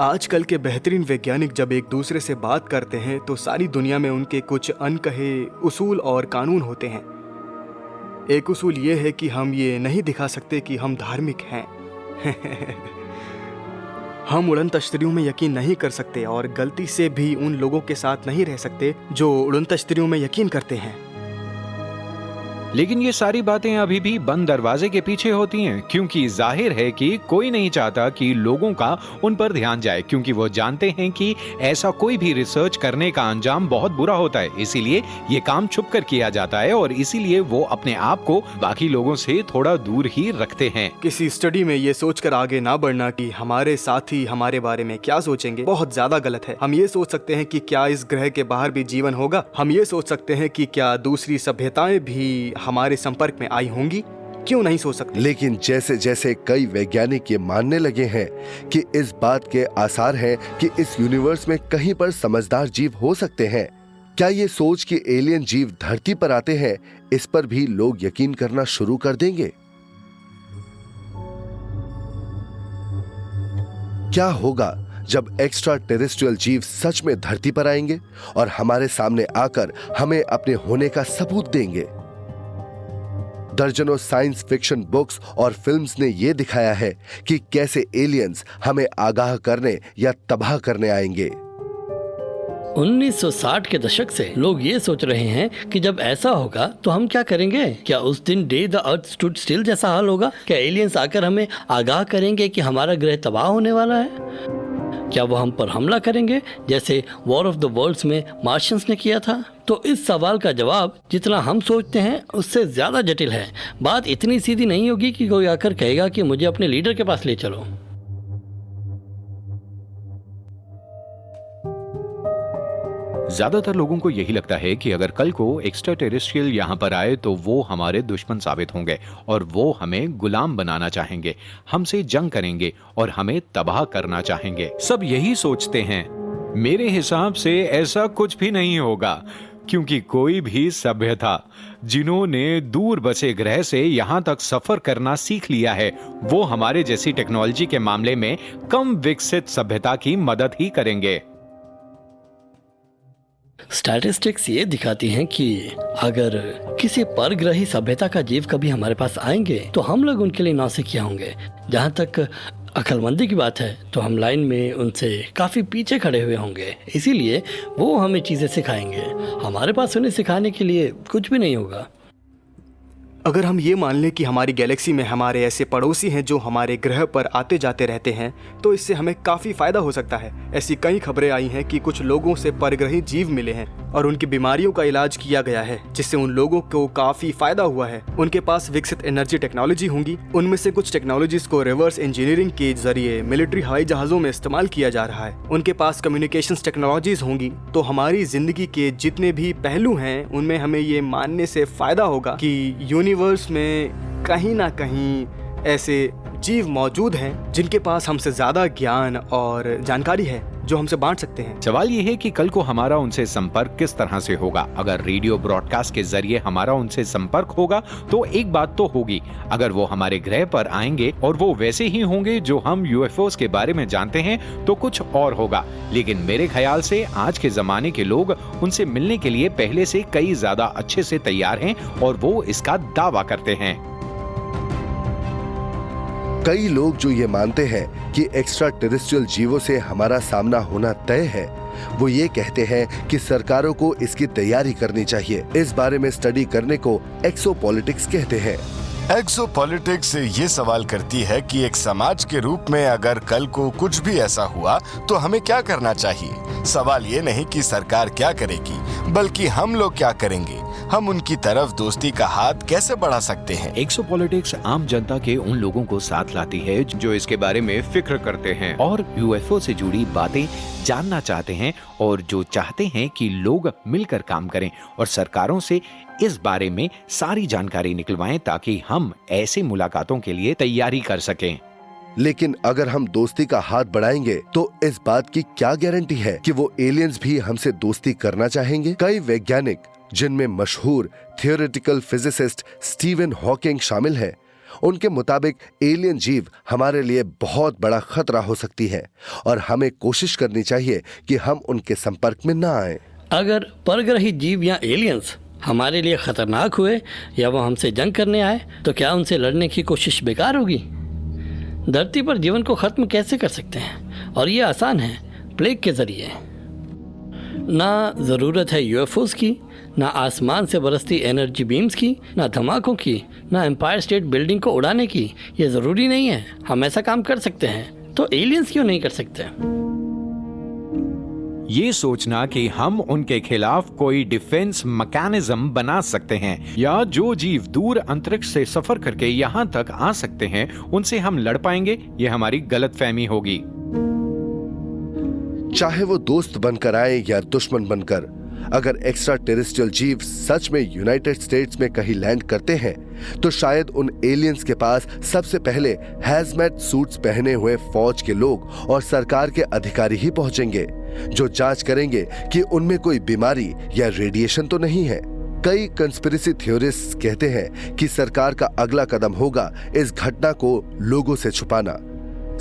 आजकल के बेहतरीन वैज्ञानिक जब एक दूसरे से बात करते हैं तो सारी दुनिया में उनके कुछ अनकहे उसूल और कानून होते हैं। एक उसूल ये है कि हम ये नहीं दिखा सकते कि हम धार्मिक हैं। हम उड़न तश्तरियों में यकीन नहीं कर सकते और गलती से भी उन लोगों के साथ नहीं रह सकते जो उड़न तश्तरियों में यकीन करते हैं। लेकिन ये सारी बातें अभी भी बंद दरवाजे के पीछे होती हैं, क्योंकि जाहिर है कि कोई नहीं चाहता कि लोगों का उन पर ध्यान जाए, क्योंकि वो जानते हैं कि ऐसा कोई भी रिसर्च करने का अंजाम बहुत बुरा होता है। इसीलिए ये काम छुपकर किया जाता है और इसीलिए वो अपने आप को बाकी लोगों से थोड़ा दूर ही रखते हैं। किसी स्टडी में ये सोचकर आगे ना बढ़ना कि हमारे साथी हमारे बारे में क्या सोचेंगे, बहुत ज्यादा गलत है। हम ये सोच सकते हैं कि क्या इस ग्रह के बाहर भी जीवन होगा। हम ये सोच सकते हैं कि क्या दूसरी सभ्यताएं भी हमारे संपर्क में आई होंगी। क्यों नहीं सोच सकते? लेकिन जैसे जैसे कई वैज्ञानिक ये मानने लगे हैं कि इस बात के आसार हैं कि इस यूनिवर्स में कहीं पर समझदार जीव हो सकते हैं, क्या ये सोच कि एलियन जीव धरती पर आते हैं, इस पर भी लोग यकीन करना शुरू कर देंगे? क्या होगा जब एक्स्ट्रा टेरेस्ट्रियल जीव सच में धरती पर आएंगे और हमारे सामने आकर हमें अपने होने का सबूत देंगे? दर्जनों साइंस फिक्शन बुक्स और फिल्म्स ने यह दिखाया है कि कैसे एलियंस हमें आगाह करने या तबाह करने आएंगे। 1960 के दशक से लोग ये सोच रहे हैं कि जब ऐसा होगा तो हम क्या करेंगे। क्या उस दिन day the earth stood still जैसा हाल होगा? क्या एलियंस आकर हमें आगाह करेंगे कि हमारा ग्रह तबाह होने वाला है? क्या वो हम पर हमला करेंगे जैसे वॉर ऑफ द वर्ल्ड्स में मार्शियंस ने किया था? तो इस सवाल का जवाब जितना हम सोचते हैं उससे ज्यादा जटिल है। बात इतनी सीधी नहीं होगी कि कोई आकर कहेगा कि मुझे अपने लीडर के पास ले चलो। ज्यादातर लोगों को यही लगता है कि अगर कल को एक्स्ट्रा टेरेस्ट्रियल यहाँ पर आए तो वो हमारे दुश्मन साबित होंगे और वो हमें गुलाम बनाना चाहेंगे, हमसे जंग करेंगे और हमें तबाह करना चाहेंगे। सब यही सोचते हैं। मेरे हिसाब से ऐसा कुछ भी नहीं होगा, क्योंकि कोई भी सभ्यता जिन्होंने दूर बसे ग्रह से यहाँ तक सफर करना सीख लिया है, वो हमारे जैसी टेक्नोलॉजी के मामले में कम विकसित सभ्यता की मदद ही करेंगे। स्टैटिस्टिक्स ये दिखाती हैं कि अगर किसी परग्रही सभ्यता का जीव कभी हमारे पास आएंगे तो हम लोग उनके लिए नौसिखिया होंगे। जहाँ तक अक्लमंदी की बात है तो हम लाइन में उनसे काफ़ी पीछे खड़े हुए होंगे, इसीलिए वो हमें चीज़ें सिखाएंगे। हमारे पास उन्हें सिखाने के लिए कुछ भी नहीं होगा। अगर हम ये मान लें कि हमारी गैलेक्सी में हमारे ऐसे पड़ोसी हैं जो हमारे ग्रह पर आते जाते रहते हैं, तो इससे हमें काफ़ी फायदा हो सकता है। ऐसी कई खबरें आई हैं कि कुछ लोगों से परग्रही जीव मिले हैं और उनकी बीमारियों का इलाज किया गया है, जिससे उन लोगों को काफ़ी फायदा हुआ है। उनके पास विकसित एनर्जी टेक्नोलॉजी होंगी। उनमें से कुछ टेक्नोलॉजीज को रिवर्स इंजीनियरिंग के जरिए मिलिट्री हवाई जहाज़ों में इस्तेमाल किया जा रहा है। उनके पास कम्युनिकेशंस टेक्नोलॉजीज होंगी। तो हमारी ज़िंदगी के जितने भी पहलू हैं, उनमें हमें ये मानने से फ़ायदा होगा कि यूनिवर्स में कहीं ना कहीं ऐसे जीव मौजूद हैं जिनके पास हमसे ज्यादा ज्ञान और जानकारी है जो हमसे बांट सकते हैं। सवाल ये है कि कल को हमारा उनसे संपर्क किस तरह से होगा। अगर रेडियो ब्रॉडकास्ट के जरिए हमारा उनसे संपर्क होगा तो एक बात तो होगी, अगर वो हमारे ग्रह पर आएंगे और वो वैसे ही होंगे जो हम यूएफओस के बारे में जानते हैं तो कुछ और होगा। लेकिन मेरे ख्याल से आज के जमाने के लोग उनसे मिलने के लिए पहले से कई ज्यादा अच्छे से तैयार हैं और वो इसका दावा करते हैं। कई लोग जो ये मानते हैं कि एक्स्ट्रा टेरेस्ट्रियल जीवों से हमारा सामना होना तय है, वो ये कहते हैं कि सरकारों को इसकी तैयारी करनी चाहिए। इस बारे में स्टडी करने को एक्सोपॉलिटिक्स कहते हैं। एक्सोपॉलिटिक्स ये सवाल करती है कि एक समाज के रूप में अगर कल को कुछ भी ऐसा हुआ तो हमें क्या करना चाहिए। सवाल ये नहीं कि सरकार क्या करेगी, बल्कि हम लोग क्या करेंगे। हम उनकी तरफ दोस्ती का हाथ कैसे बढ़ा सकते हैं। एक्सोपॉलिटिक्स आम जनता के उन लोगों को साथ लाती है जो इसके बारे में फिक्र करते हैं और यूएफओ से जुड़ी बातें जानना चाहते हैं और जो चाहते हैं कि लोग मिलकर काम करें और सरकारों से इस बारे में सारी जानकारी निकलवाएं ताकि हम ऐसे मुलाकातों के लिए तैयारी कर सकें। लेकिन अगर हम दोस्ती का हाथ बढ़ाएंगे तो इस बात की क्या गारंटी है कि वो एलियंस भी हमसे दोस्ती करना चाहेंगे। कई वैज्ञानिक, जिनमें मशहूर थियोरेटिकल फिजिसिस्ट स्टीवन हॉकिंग शामिल हैं, उनके मुताबिक एलियन जीव हमारे लिए बहुत बड़ा खतरा हो सकती है और हमें कोशिश करनी चाहिए कि हम उनके संपर्क में ना आए। अगर परग्रही जीव या एलियंस हमारे लिए खतरनाक हुए या वो हमसे जंग करने आए तो क्या उनसे लड़ने की कोशिश बेकार होगी। धरती पर जीवन को खत्म कैसे कर सकते हैं, और ये आसान है, प्लेग के जरिए। ना ज़रूरत है यूएफओस की, ना आसमान से बरसती एनर्जी बीम्स की, ना धमाकों की, ना एम्पायर स्टेट बिल्डिंग को उड़ाने की। ये ज़रूरी नहीं है। हम ऐसा काम कर सकते हैं तो एलियंस क्यों नहीं कर सकते। ये सोचना कि हम उनके खिलाफ कोई डिफेंस मैकेनिज्म बना सकते हैं या जो जीव दूर अंतरिक्ष से सफर करके यहाँ तक आ सकते हैं उनसे हम लड़ पाएंगे, ये हमारी गलतफहमी होगी। चाहे वो दोस्त बनकर आए या दुश्मन बनकर, अगर एक्स्ट्रा टेरेस्ट्रियल जीव सच में यूनाइटेड स्टेट्स में कहीं लैंड करते हैं तो शायद उन एलियंस के पास सबसे पहले हैजमैट सूट्स पहने हुए फौज के लोग और सरकार के अधिकारी ही पहुंचेंगे जो जांच करेंगे कि उनमें कोई बीमारी या रेडिएशन तो नहीं है। कई कंस्पिरेसी थ्योरिस्ट्स कहते हैं कि सरकार का अगला कदम होगा इस घटना को लोगों से छुपाना।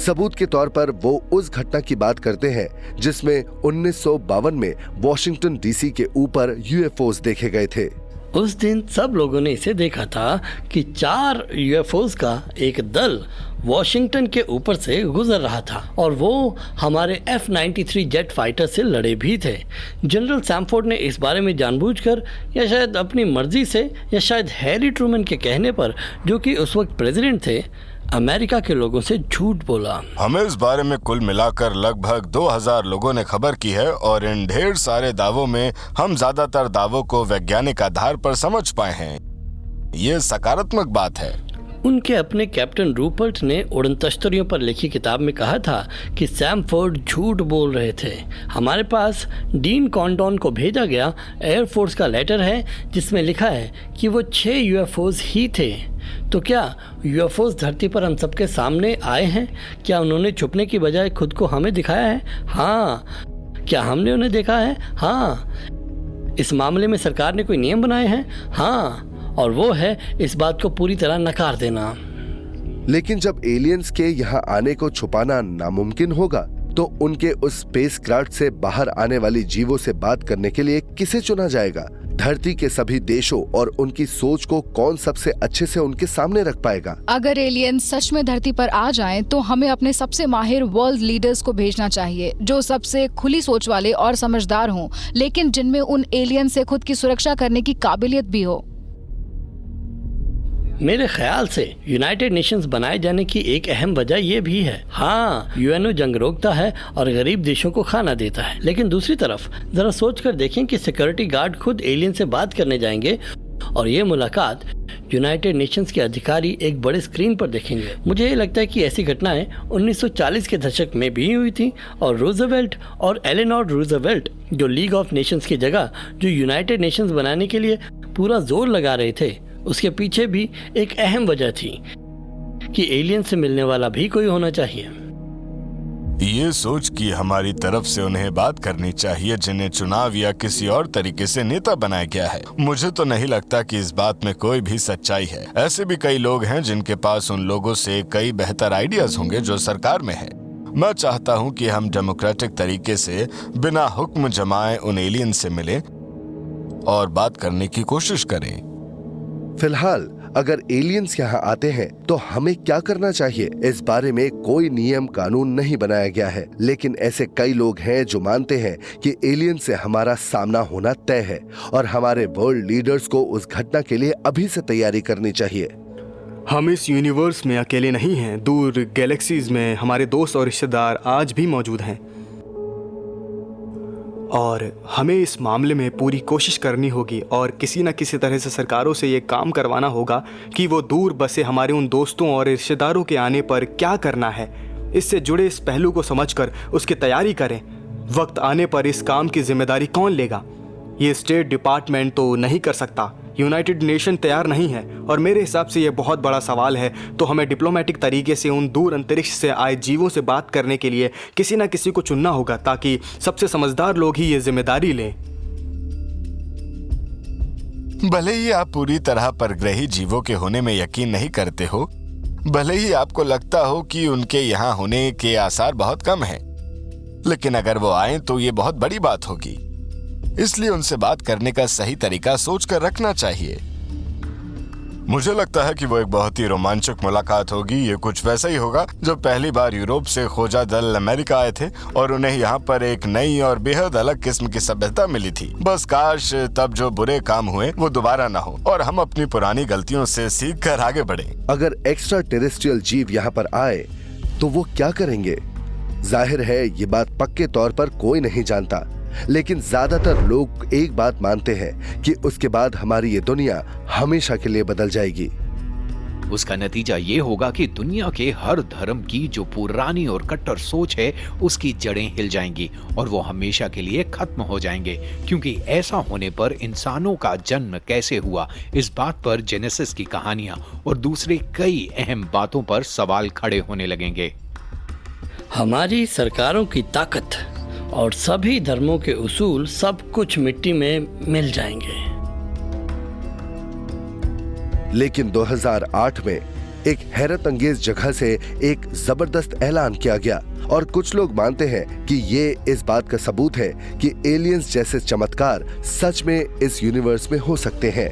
सबूत के तौर पर वो उस घटना की बात करते हैं जिसमें 1952 में वॉशिंगटन डीसी के ऊपर यूएफओस देखे गए थे। उस दिन सब लोगों ने इसे देखा था कि 4 यूएफओस का एक दल वॉशिंगटन के ऊपर से गुजर रहा था और वो हमारे F-93 जेट फाइटर से लड़े भी थे। जनरल सैमफोर्ड ने इस बारे में जानबूझकर या शायद अपनी मर्जी से या शायद हैरी ट्रूमन के कहने पर, जो कि उस वक्त प्रेसिडेंट थे, अमेरिका के लोगों से झूठ बोला। हमें इस बारे में कुल मिलाकर लगभग 2000 लोगों ने खबर की है और इन ढेर सारे दावों में हम ज्यादातर दावों को वैज्ञानिक आधार पर समझ पाए हैं। ये सकारात्मक बात है। उनके अपने कैप्टन रूपर्ट ने उड़न तश्तरियों पर लिखी किताब में कहा था कि सैमफोर्ड झूठ बोल रहे थे। हमारे पास डीन कॉन्डॉन को भेजा गया एयरफोर्स का लेटर है जिसमें लिखा है कि वो 6 यूएफओस ही थे। तो क्या यूएफओस धरती पर हम सबके सामने आए हैं? क्या उन्होंने छुपने की बजाय खुद को हमें दिखाया है? हाँ। क्या हमने उन्हें देखा है? हाँ। इस मामले में सरकार ने कोई नियम बनाए हैं? हाँ। और वो है इस बात को पूरी तरह नकार देना। लेकिन जब एलियंस के यहाँ आने को छुपाना नामुमकिन होगा तो उनके उस स्पेसक्राफ्ट से बाहर आने वाली जीवों से बात करने के लिए किसे चुना जाएगा? धरती के सभी देशों और उनकी सोच को कौन सबसे अच्छे से उनके सामने रख पाएगा? अगर एलियंस सच में धरती पर आ जाएं, तो हमें अपने सबसे माहिर वर्ल्ड लीडर्स को भेजना चाहिए जो सबसे खुली सोच वाले और समझदार हों, लेकिन जिनमें उन एलियंस से खुद की सुरक्षा करने की काबिलियत भी हो। मेरे ख्याल से यूनाइटेड नेशंस बनाए जाने की एक अहम वजह ये भी है। हाँ, यूएनओ जंग रोकता है और गरीब देशों को खाना देता है, लेकिन दूसरी तरफ जरा सोच कर देखें कि सिक्योरिटी गार्ड खुद एलियन से बात करने जाएंगे और ये मुलाकात यूनाइटेड नेशंस के अधिकारी एक बड़े स्क्रीन पर देखेंगे। मुझे ये लगता है कि ऐसी घटनाएं 1940 के दशक में भी हुई थी और रूजवेल्ट और एलेनोर रूजवेल्ट जो लीग ऑफ नेशंस की जगह जो यूनाइटेड नेशंस बनाने के लिए पूरा जोर लगा रहे थे, उसके पीछे भी एक अहम वजह थी कि एलियन से मिलने वाला भी कोई होना चाहिए। ये सोच कि हमारी तरफ से उन्हें बात करनी चाहिए जिन्हें चुनाव या किसी और तरीके से नेता बनाया गया है। मुझे तो नहीं लगता कि इस बात में कोई भी सच्चाई है। ऐसे भी कई लोग हैं जिनके पास उन लोगों से कई बेहतर आइडियाज होंगे जो सरकार में है। मैं चाहता हूं कि हम डेमोक्रेटिक तरीके से बिना हुक्म जमाए उन एलियन से मिलें और बात करने की कोशिश करें। फिलहाल अगर एलियंस यहाँ आते हैं तो हमें क्या करना चाहिए, इस बारे में कोई नियम कानून नहीं बनाया गया है। लेकिन ऐसे कई लोग हैं जो मानते हैं कि एलियन से हमारा सामना होना तय है और हमारे वर्ल्ड लीडर्स को उस घटना के लिए अभी से तैयारी करनी चाहिए। हम इस यूनिवर्स में अकेले नहीं हैं। दूर गैलेक्सीज में हमारे दोस्त और रिश्तेदार आज भी मौजूद हैं और हमें इस मामले में पूरी कोशिश करनी होगी और किसी न किसी तरह से सरकारों से ये काम करवाना होगा कि वो दूर बसे हमारे उन दोस्तों और रिश्तेदारों के आने पर क्या करना है, इससे जुड़े इस पहलू को समझकर उसकी तैयारी करें। वक्त आने पर इस काम की जिम्मेदारी कौन लेगा? ये स्टेट डिपार्टमेंट तो नहीं कर सकता, यूनाइटेड नेशन तैयार नहीं है और मेरे हिसाब से ये बहुत बड़ा सवाल है। तो हमें डिप्लोमेटिक तरीके से उन दूर अंतरिक्ष से आए जीवों से बात करने के लिए किसी न किसी को चुनना होगा ताकि सबसे समझदार लोग ही ये जिम्मेदारी लें। भले ही आप पूरी तरह परग्रही जीवों के होने में यकीन नहीं करते हो, भले ही आपको लगता हो कि उनके यहाँ होने के आसार बहुत कम हैं, लेकिन अगर वो आए तो ये बहुत बड़ी बात होगी। इसलिए उनसे बात करने का सही तरीका सोचकर रखना चाहिए। मुझे लगता है कि वो एक बहुत ही रोमांचक मुलाकात होगी। ये कुछ वैसा ही होगा जब पहली बार यूरोप से खोजा दल अमेरिका आए थे और उन्हें यहाँ पर एक नई और बेहद अलग किस्म की सभ्यता मिली थी। बस काश तब जो बुरे काम हुए वो दोबारा ना हो और हम अपनी पुरानी गलतियों से सीख कर आगे बढ़े। अगर एक्स्ट्रा टेरेस्ट्रियल जीव यहाँ पर आए तो वो क्या करेंगे? जाहिर है ये बात पक्के तौर पर कोई नहीं जानता, लेकिन ज्यादातर लोग एक बात मानते हैं कि उसके बाद हमारी ये दुनिया हमेशा के लिए बदल जाएगी। उसका नतीजा ये होगा कि दुनिया के हर धर्म की जो पुरानी और कट्टर सोच है उसकी जड़ें हिल जाएंगी और वो हमेशा के लिए खत्म हो जाएंगे। क्योंकि ऐसा होने पर इंसानों का जन्म कैसे हुआ, इस बात पर जेनेसिस की कहानियां और दूसरे कई अहम बातों पर सवाल खड़े होने लगेंगे। हमारी सरकारों की ताकत और सभी धर्मों के उसूल सब कुछ मिट्टी में मिल जाएंगे। लेकिन 2008 में एक हैरत अंगेज जगह से एक जबरदस्त ऐलान किया गया और कुछ लोग मानते हैं कि ये इस बात का सबूत है कि एलियंस जैसे चमत्कार सच में इस यूनिवर्स में हो सकते हैं।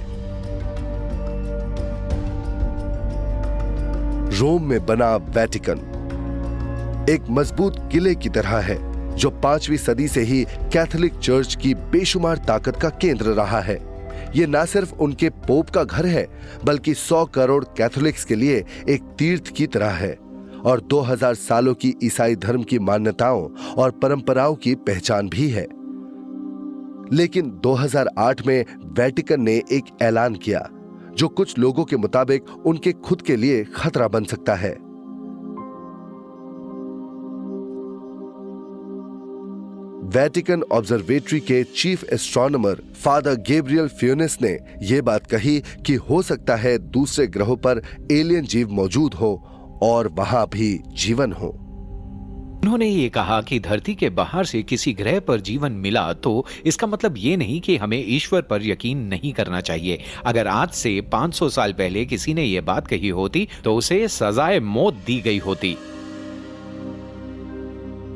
रोम में बना वेटिकन एक मजबूत किले की तरह है जो 5वीं सदी से ही कैथोलिक चर्च की बेशुमार ताकत का केंद्र रहा है। ये न सिर्फ उनके पोप का घर है बल्कि 100 करोड़ कैथोलिक्स के लिए एक तीर्थ की तरह है और 2000 सालों की ईसाई धर्म की मान्यताओं और परंपराओं की पहचान भी है। लेकिन 2008 में वेटिकन ने एक ऐलान किया जो कुछ लोगों के मुताबिक उनके खुद के लिए खतरा बन सकता है। वेटिकन ऑब्जर्वेटरी के चीफ एस्ट्रोनॉमर फादर गैब्रियल फ्यूनिस ने यह बात कही कि हो सकता है दूसरे ग्रहों पर एलियन जीव मौजूद हो और वहां भी जीवन हो। उन्होंने ये कहा कि धरती के बाहर से किसी ग्रह पर जीवन मिला तो इसका मतलब ये नहीं कि हमें ईश्वर पर यकीन नहीं करना चाहिए। अगर आज से 500 साल पहले किसी ने ये बात कही होती तो उसे सजाए मौत दी गई होती।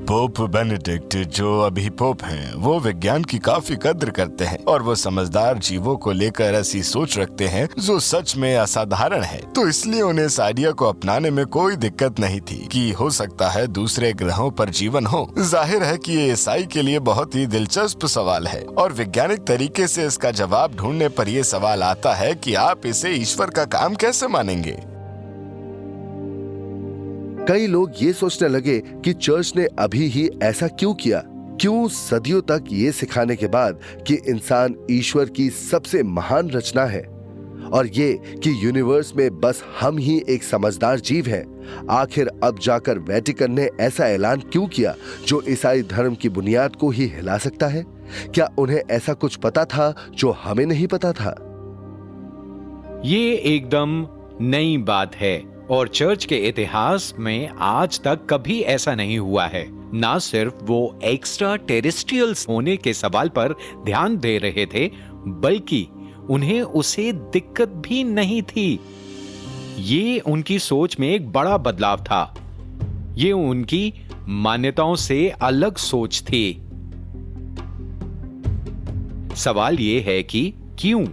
पोप बेनेडिक्ट जो अभी पोप हैं, वो विज्ञान की काफी कद्र करते हैं और वो समझदार जीवों को लेकर ऐसी सोच रखते हैं जो सच में असाधारण है। तो इसलिए उन्हें इस आइडिया को अपनाने में कोई दिक्कत नहीं थी कि हो सकता है दूसरे ग्रहों पर जीवन हो। जाहिर है कि ये ईसाई के लिए बहुत ही दिलचस्प सवाल है और वैज्ञानिक तरीके से इसका जवाब ढूंढने पर यह सवाल आता है कि आप इसे ईश्वर का काम कैसे मानेंगे। कई लोग ये सोचने लगे कि चर्च ने अभी ही ऐसा क्यों किया, क्यों सदियों तक ये सिखाने के बाद कि इंसान ईश्वर की सबसे महान रचना है और ये कि यूनिवर्स में बस हम ही एक समझदार जीव हैं, आखिर अब जाकर वेटिकन ने ऐसा ऐलान क्यों किया जो ईसाई धर्म की बुनियाद को ही हिला सकता है? क्या उन्हें ऐसा कुछ पता था जो हमें नहीं पता था? ये एकदम नई बात है और चर्च के इतिहास में आज तक कभी ऐसा नहीं हुआ है। ना सिर्फ वो एक्स्ट्रा टेरेस्ट्रियल्स होने के सवाल पर ध्यान दे रहे थे, बल्कि उन्हें उसे दिक्कत भी नहीं थी। ये उनकी सोच में एक बड़ा बदलाव था। ये उनकी मान्यताओं से अलग सोच थी। सवाल ये है कि क्यों?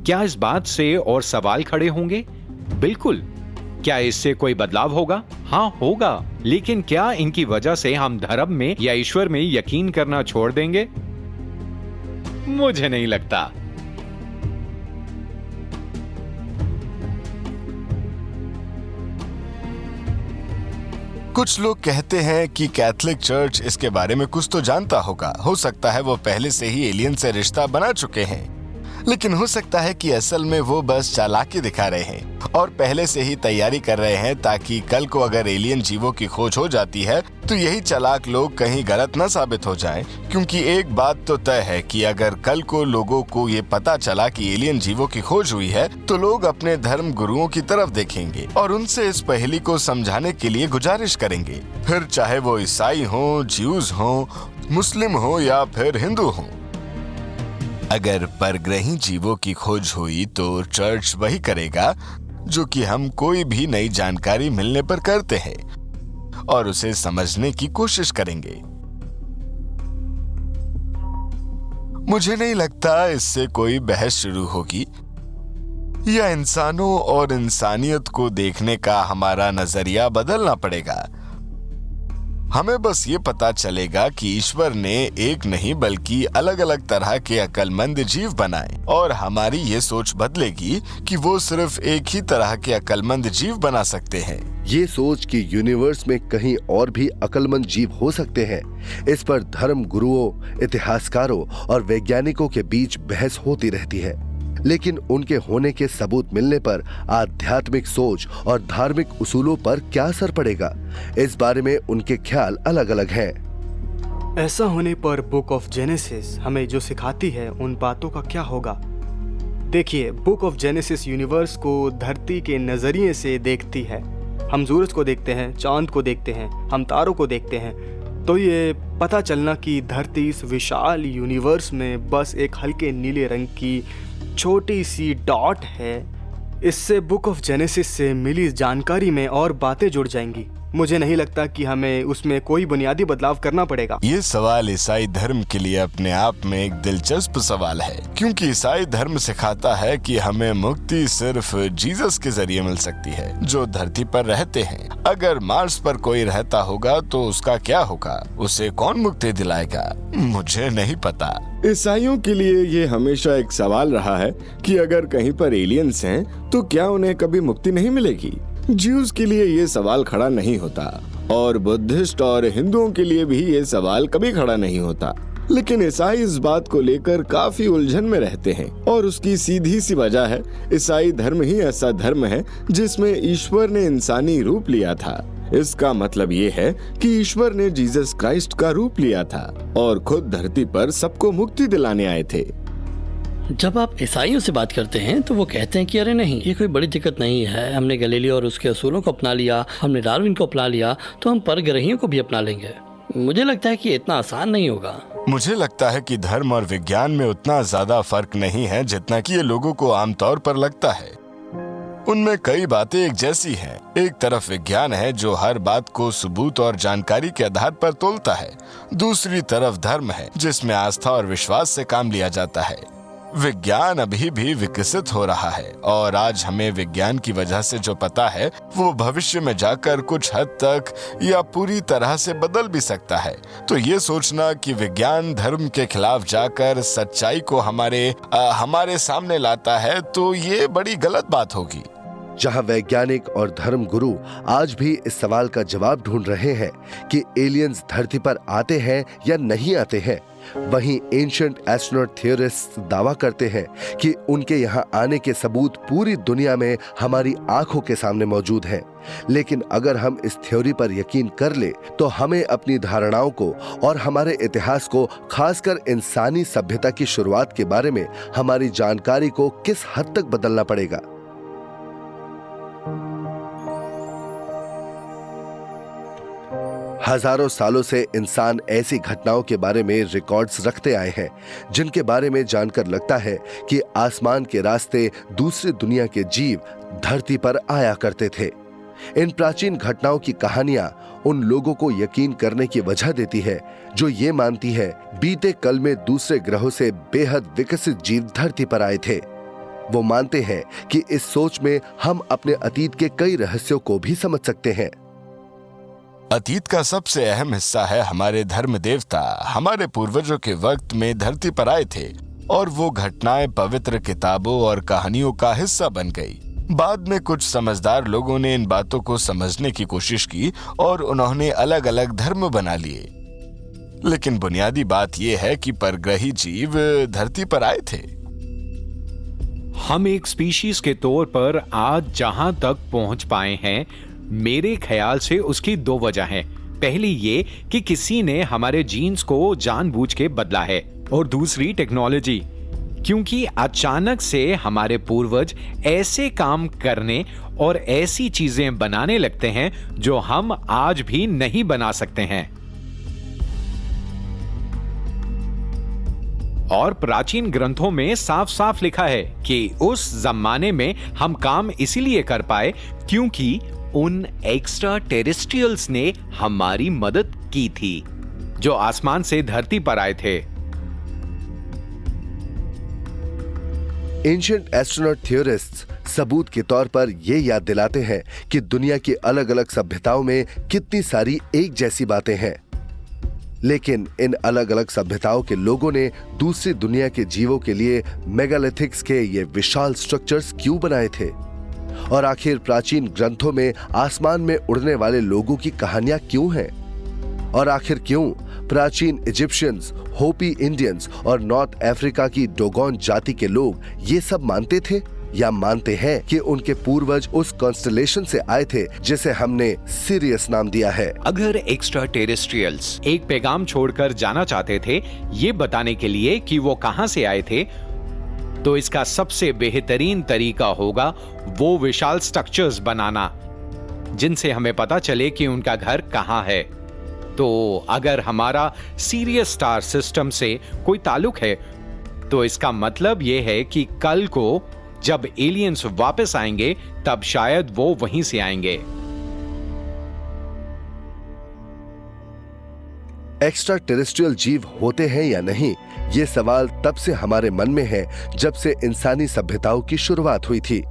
क्या इस बात से और सवाल खड़े होंगे? बिल्कुल। क्या इससे कोई बदलाव होगा? हाँ, होगा। लेकिन क्या इनकी वजह से हम धर्म में या ईश्वर में यकीन करना छोड़ देंगे? मुझे नहीं लगता। कुछ लोग कहते हैं कि कैथोलिक चर्च इसके बारे में कुछ तो जानता होगा। हो सकता है वो पहले से ही एलियन से रिश्ता बना चुके हैं, लेकिन हो सकता है कि असल में वो बस चालाकी दिखा रहे हैं और पहले से ही तैयारी कर रहे हैं ताकि कल को अगर एलियन जीवों की खोज हो जाती है तो यही चालाक लोग कहीं गलत न साबित हो जाएं। क्योंकि एक बात तो तय है कि अगर कल को लोगों को ये पता चला कि एलियन जीवों की खोज हुई है तो लोग अपने धर्म गुरुओं की तरफ देखेंगे और उनसे इस पहेली को समझाने के लिए गुजारिश करेंगे, फिर चाहे वो ईसाई हो, ज्यूज हो, मुस्लिम हो या फिर हिंदू हो। अगर परग्रही जीवों की खोज हुई तो चर्च वही करेगा जो कि हम कोई भी नई जानकारी मिलने पर करते हैं और उसे समझने की कोशिश करेंगे। मुझे नहीं लगता इससे कोई बहस शुरू होगी या इंसानों और इंसानियत को देखने का हमारा नजरिया बदलना पड़ेगा। हमें बस ये पता चलेगा कि ईश्वर ने एक नहीं बल्कि अलग अलग तरह के अक्लमंद जीव बनाए और हमारी ये सोच बदलेगी कि वो सिर्फ एक ही तरह के अक्लमंद जीव बना सकते हैं। ये सोच कि यूनिवर्स में कहीं और भी अक्लमंद जीव हो सकते हैं, इस पर धर्म गुरुओं, इतिहासकारों और वैज्ञानिकों के बीच बहस होती रहती है। लेकिन उनके होने के सबूत मिलने पर आध्यात्मिक सोच और धार्मिक उसूलों पर क्या असर पड़ेगा, इस बारे में उनके ख्याल अलग अलग हैं। ऐसा होने पर बुक ऑफ जेनेसिस हमें जो सिखाती है उन बातों का क्या होगा? देखिए, बुक ऑफ जेनेसिस यूनिवर्स को धरती के नजरिए से देखती है। हम सूरज को देखते हैं, चांद को देखते हैं, हम तारों को देखते हैं, तो ये पता चलना कि धरती इस विशाल यूनिवर्स में बस एक हल्के नीले रंग की छोटी सी डॉट है, इससे बुक ऑफ जेनेसिस से मिली जानकारी में और बातें जुड़ जाएंगी। मुझे नहीं लगता कि हमें उसमें कोई बुनियादी बदलाव करना पड़ेगा। ये सवाल ईसाई धर्म के लिए अपने आप में एक दिलचस्प सवाल है, क्योंकि ईसाई धर्म सिखाता है कि हमें मुक्ति सिर्फ जीसस के जरिए मिल सकती है जो धरती पर रहते हैं। अगर मार्स पर कोई रहता होगा तो उसका क्या होगा? उसे कौन मुक्ति दिलाएगा? मुझे नहीं पता। ईसाइयों के लिए ये हमेशा एक सवाल रहा है कि अगर कहीं पर एलियंस हैं तो क्या उन्हें कभी मुक्ति नहीं मिलेगी। ज्यूज के लिए ये सवाल खड़ा नहीं होता और बुद्धिस्ट और हिंदुओं के लिए भी ये सवाल कभी खड़ा नहीं होता। लेकिन ईसाई इस बात को लेकर काफी उलझन में रहते हैं और उसकी सीधी सी वजह है ईसाई धर्म ही ऐसा धर्म है जिसमें ईश्वर ने इंसानी रूप लिया था। इसका मतलब ये है कि ईश्वर ने जीसस क्राइस्ट का रूप लिया था और खुद धरती पर सबको मुक्ति दिलाने आए थे। जब आप ईसाइयों से बात करते हैं तो वो कहते हैं कि अरे नहीं, ये कोई बड़ी दिक्कत नहीं है, हमने गैलीलियो और उसके असूलों को अपना लिया, हमने डार्विन को अपना लिया, तो हम परग्रहियों को भी अपना लेंगे। मुझे लगता है कि ये इतना आसान नहीं होगा। मुझे लगता है कि धर्म और विज्ञान में उतना ज्यादा फर्क नहीं है जितना कि ये लोगों को आमतौर पर लगता है। उनमें कई बातें एक जैसी हैं। एक तरफ विज्ञान है जो हर बात को सबूत और जानकारी के आधार पर तोलता है। दूसरी तरफ धर्म है जिसमें आस्था और विश्वास से काम लिया जाता है। विज्ञान अभी भी विकसित हो रहा है और आज हमें विज्ञान की वजह से जो पता है वो भविष्य में जाकर कुछ हद तक या पूरी तरह से बदल भी सकता है। तो ये सोचना कि विज्ञान धर्म के खिलाफ जाकर सच्चाई को हमारे सामने लाता है, तो ये बड़ी गलत बात होगी। जहां वैज्ञानिक और धर्म गुरु आज भी इस सवाल का जवाब ढूंढ रहे हैं कि एलियंस धरती पर आते हैं या नहीं आते हैं, वहीं एंशिएंट एस्ट्रोनॉट थियरिस्ट्स दावा करते हैं कि उनके यहां आने के सबूत पूरी दुनिया में हमारी आंखों के सामने मौजूद हैं। लेकिन अगर हम इस थ्योरी पर यकीन कर ले तो हमें अपनी धारणाओं को और हमारे इतिहास को, खासकर इंसानी सभ्यता की शुरुआत के बारे में हमारी जानकारी को किस हद तक बदलना पड़ेगा। हजारों सालों से इंसान ऐसी घटनाओं के बारे में रिकॉर्ड्स रखते आए हैं जिनके बारे में जानकर लगता है कि आसमान के रास्ते दूसरी दुनिया के जीव धरती पर आया करते थे। इन प्राचीन घटनाओं की कहानियां उन लोगों को यकीन करने की वजह देती है जो ये मानती है बीते कल में दूसरे ग्रहों से बेहद विकसित जीव धरती पर आए थे। वो मानते हैं कि इस सोच में हम अपने अतीत के कई रहस्यों को भी समझ सकते हैं। अतीत का सबसे अहम हिस्सा है हमारे धर्म देवता हमारे पूर्वजों के वक्त में धरती पर आए थे और वो घटनाएं पवित्र किताबों और कहानियों का हिस्सा बन गई। बाद में कुछ समझदार लोगों ने इन बातों को समझने की कोशिश की और उन्होंने अलग अलग धर्म बना लिए। लेकिन बुनियादी बात यह है कि परग्रही जीव धरती पर आए थे। हम एक स्पीशीज के तौर पर आज जहां तक पहुंच पाए हैं, मेरे ख्याल से उसकी दो वजह हैं। पहली ये कि किसी ने हमारे जीन्स को जानबूझ के बदला है, और दूसरी टेक्नोलॉजी, क्योंकि अचानक से हमारे पूर्वज ऐसे काम करने और ऐसी चीजें बनाने लगते हैं जो हम आज भी नहीं बना सकते हैं। और प्राचीन ग्रंथों में साफ साफ लिखा है कि उस जमाने में हम काम इसीलिए कर पाए क्योंकि उन एक्स्ट्रा टेरेस्ट्रियल्स ने हमारी मदद की थी जो आसमान से धरती पर आए थे। एंशिएंट एस्ट्रोनॉट थियरिस्ट्स सबूत के तौर पर यह याद दिलाते हैं कि दुनिया की अलग अलग सभ्यताओं में कितनी सारी एक जैसी बातें हैं, लेकिन इन अलग अलग सभ्यताओं के लोगों ने दूसरी दुनिया के जीवों के लिए मेगालिथिक्स के ये विशाल स्ट्रक्चर्स क्यों बनाए थे? और आखिर प्राचीन ग्रंथों में आसमान में उड़ने वाले लोगों की कहानियां क्यों हैं? और आखिर क्यों प्राचीन इजिप्शियंस, होपी इंडियंस और नॉर्थ अफ्रीका की डोगोन जाति के लोग ये सब मानते थे या मानते हैं कि उनके पूर्वज उस कॉन्स्टलेशन से आए थे जिसे हमने सिरियस नाम दिया है? अगर एक्स्ट्रा टेरेस्ट्रियल्स एक पैगाम छोड़कर जाना चाहते थे ये बताने के लिए कि वो कहां से आए थे, तो इसका सबसे बेहतरीन तरीका होगा वो विशाल स्ट्रक्चर्स बनाना जिनसे हमें पता चले कि उनका घर कहां है। तो अगर हमारा सीरियस स्टार सिस्टम से कोई ताल्लुक है तो इसका मतलब यह है कि कल को जब एलियंस वापस आएंगे तब शायद वो वहीं से आएंगे। एक्स्ट्रा टेरेस्ट्रियल जीव होते हैं या नहीं, ये सवाल तब से हमारे मन में है जब से इंसानी सभ्यताओं की शुरुआत हुई थी।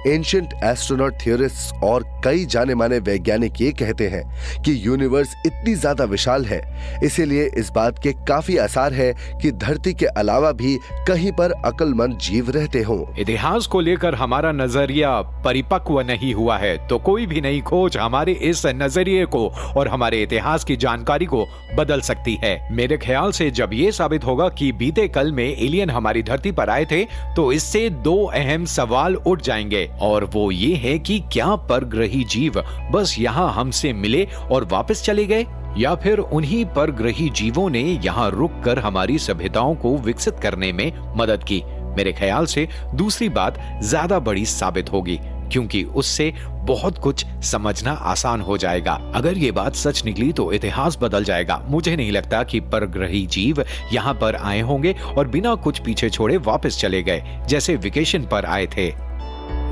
एंशिएंट एस्ट्रोनॉट थियरिस्ट्स और कई जाने माने वैज्ञानिक ये कहते हैं कि यूनिवर्स इतनी ज्यादा विशाल है, इसीलिए इस बात के काफी आसार है कि धरती के अलावा भी कहीं पर अक्लमंद जीव रहते हों। इतिहास को लेकर हमारा नजरिया परिपक्व नहीं हुआ है, तो कोई भी नई खोज हमारे इस नजरिए को और हमारे इतिहास की जानकारी को बदल सकती है। मेरे ख्याल से जब ये साबित होगा कि बीते कल में एलियन हमारी धरती पर आए थे, तो इससे दो अहम सवाल उठ जाएंगे, और वो ये है कि क्या परग्रही जीव बस यहाँ हमसे मिले और वापस चले गए, या फिर उन्हीं परग्रही जीवों ने यहाँ रुककर हमारी सभ्यताओं को विकसित करने में मदद की। मेरे ख्याल से दूसरी बात ज्यादा बड़ी साबित होगी, क्योंकि उससे बहुत कुछ समझना आसान हो जाएगा। अगर ये बात सच निकली तो इतिहास बदल जाएगा। मुझे नहीं लगता कि परग्रही जीव यहाँ पर आए होंगे और बिना कुछ पीछे छोड़े वापस चले गए जैसे वेकेशन पर आए थे।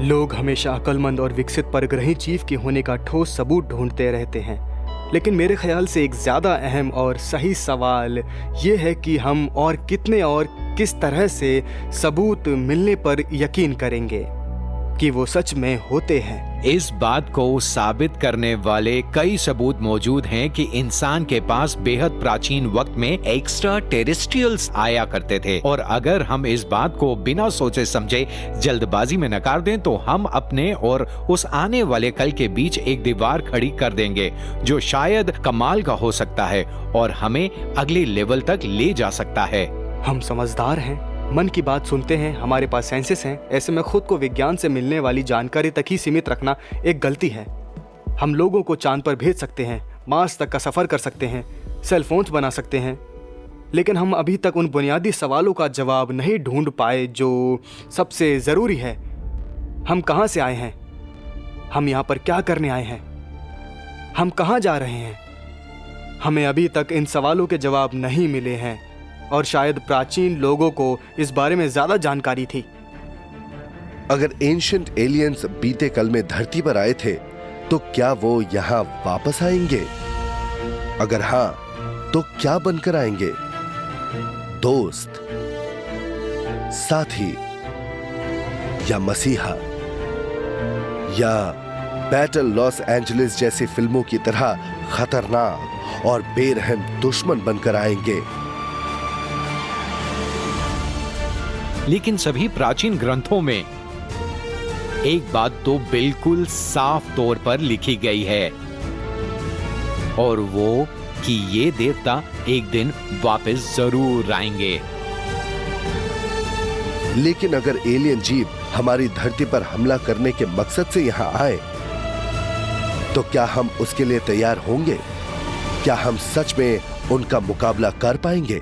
लोग हमेशा अक्लमंद और विकसित परग्रही जीव के होने का ठोस सबूत ढूंढते रहते हैं, लेकिन मेरे ख्याल से एक ज़्यादा अहम और सही सवाल ये है कि हम और कितने और किस तरह से सबूत मिलने पर यकीन करेंगे कि वो सच में होते हैं। इस बात को साबित करने वाले कई सबूत मौजूद हैं कि इंसान के पास बेहद प्राचीन वक्त में एक्स्ट्रा टेरेस्ट्रियल्स आया करते थे, और अगर हम इस बात को बिना सोचे समझे जल्दबाजी में नकार दें तो हम अपने और उस आने वाले कल के बीच एक दीवार खड़ी कर देंगे जो शायद कमाल का हो सकता है और हमें अगले लेवल तक ले जा सकता है। हम समझदार हैं, मन की बात सुनते हैं, हमारे पास सेंसेस हैं। ऐसे में खुद को विज्ञान से मिलने वाली जानकारी तक ही सीमित रखना एक गलती है। हम लोगों को चांद पर भेज सकते हैं, मार्स तक का सफ़र कर सकते हैं, सेल फोन्स बना सकते हैं, लेकिन हम अभी तक उन बुनियादी सवालों का जवाब नहीं ढूंढ पाए जो सबसे ज़रूरी है। हम कहाँ से आए हैं? हम यहाँ पर क्या करने आए हैं? हम कहाँ जा रहे हैं? हमें अभी तक इन सवालों के जवाब नहीं मिले हैं, और शायद प्राचीन लोगों को इस बारे में ज्यादा जानकारी थी। अगर एंशिएंट एलियंस बीते कल में धरती पर आए थे तो क्या वो यहां वापस आएंगे? अगर हां, तो क्या बनकर आएंगे? दोस्त, साथी, या मसीहा, या बैटल लॉस एंजलिस जैसी फिल्मों की तरह खतरनाक और बेरहम दुश्मन बनकर आएंगे? लेकिन सभी प्राचीन ग्रंथों में एक बात तो बिल्कुल साफ तौर पर लिखी गई है, और वो कि ये देवता एक दिन वापस जरूर आएंगे। लेकिन अगर एलियन जीव हमारी धरती पर हमला करने के मकसद से यहां आए तो क्या हम उसके लिए तैयार होंगे? क्या हम सच में उनका मुकाबला कर पाएंगे?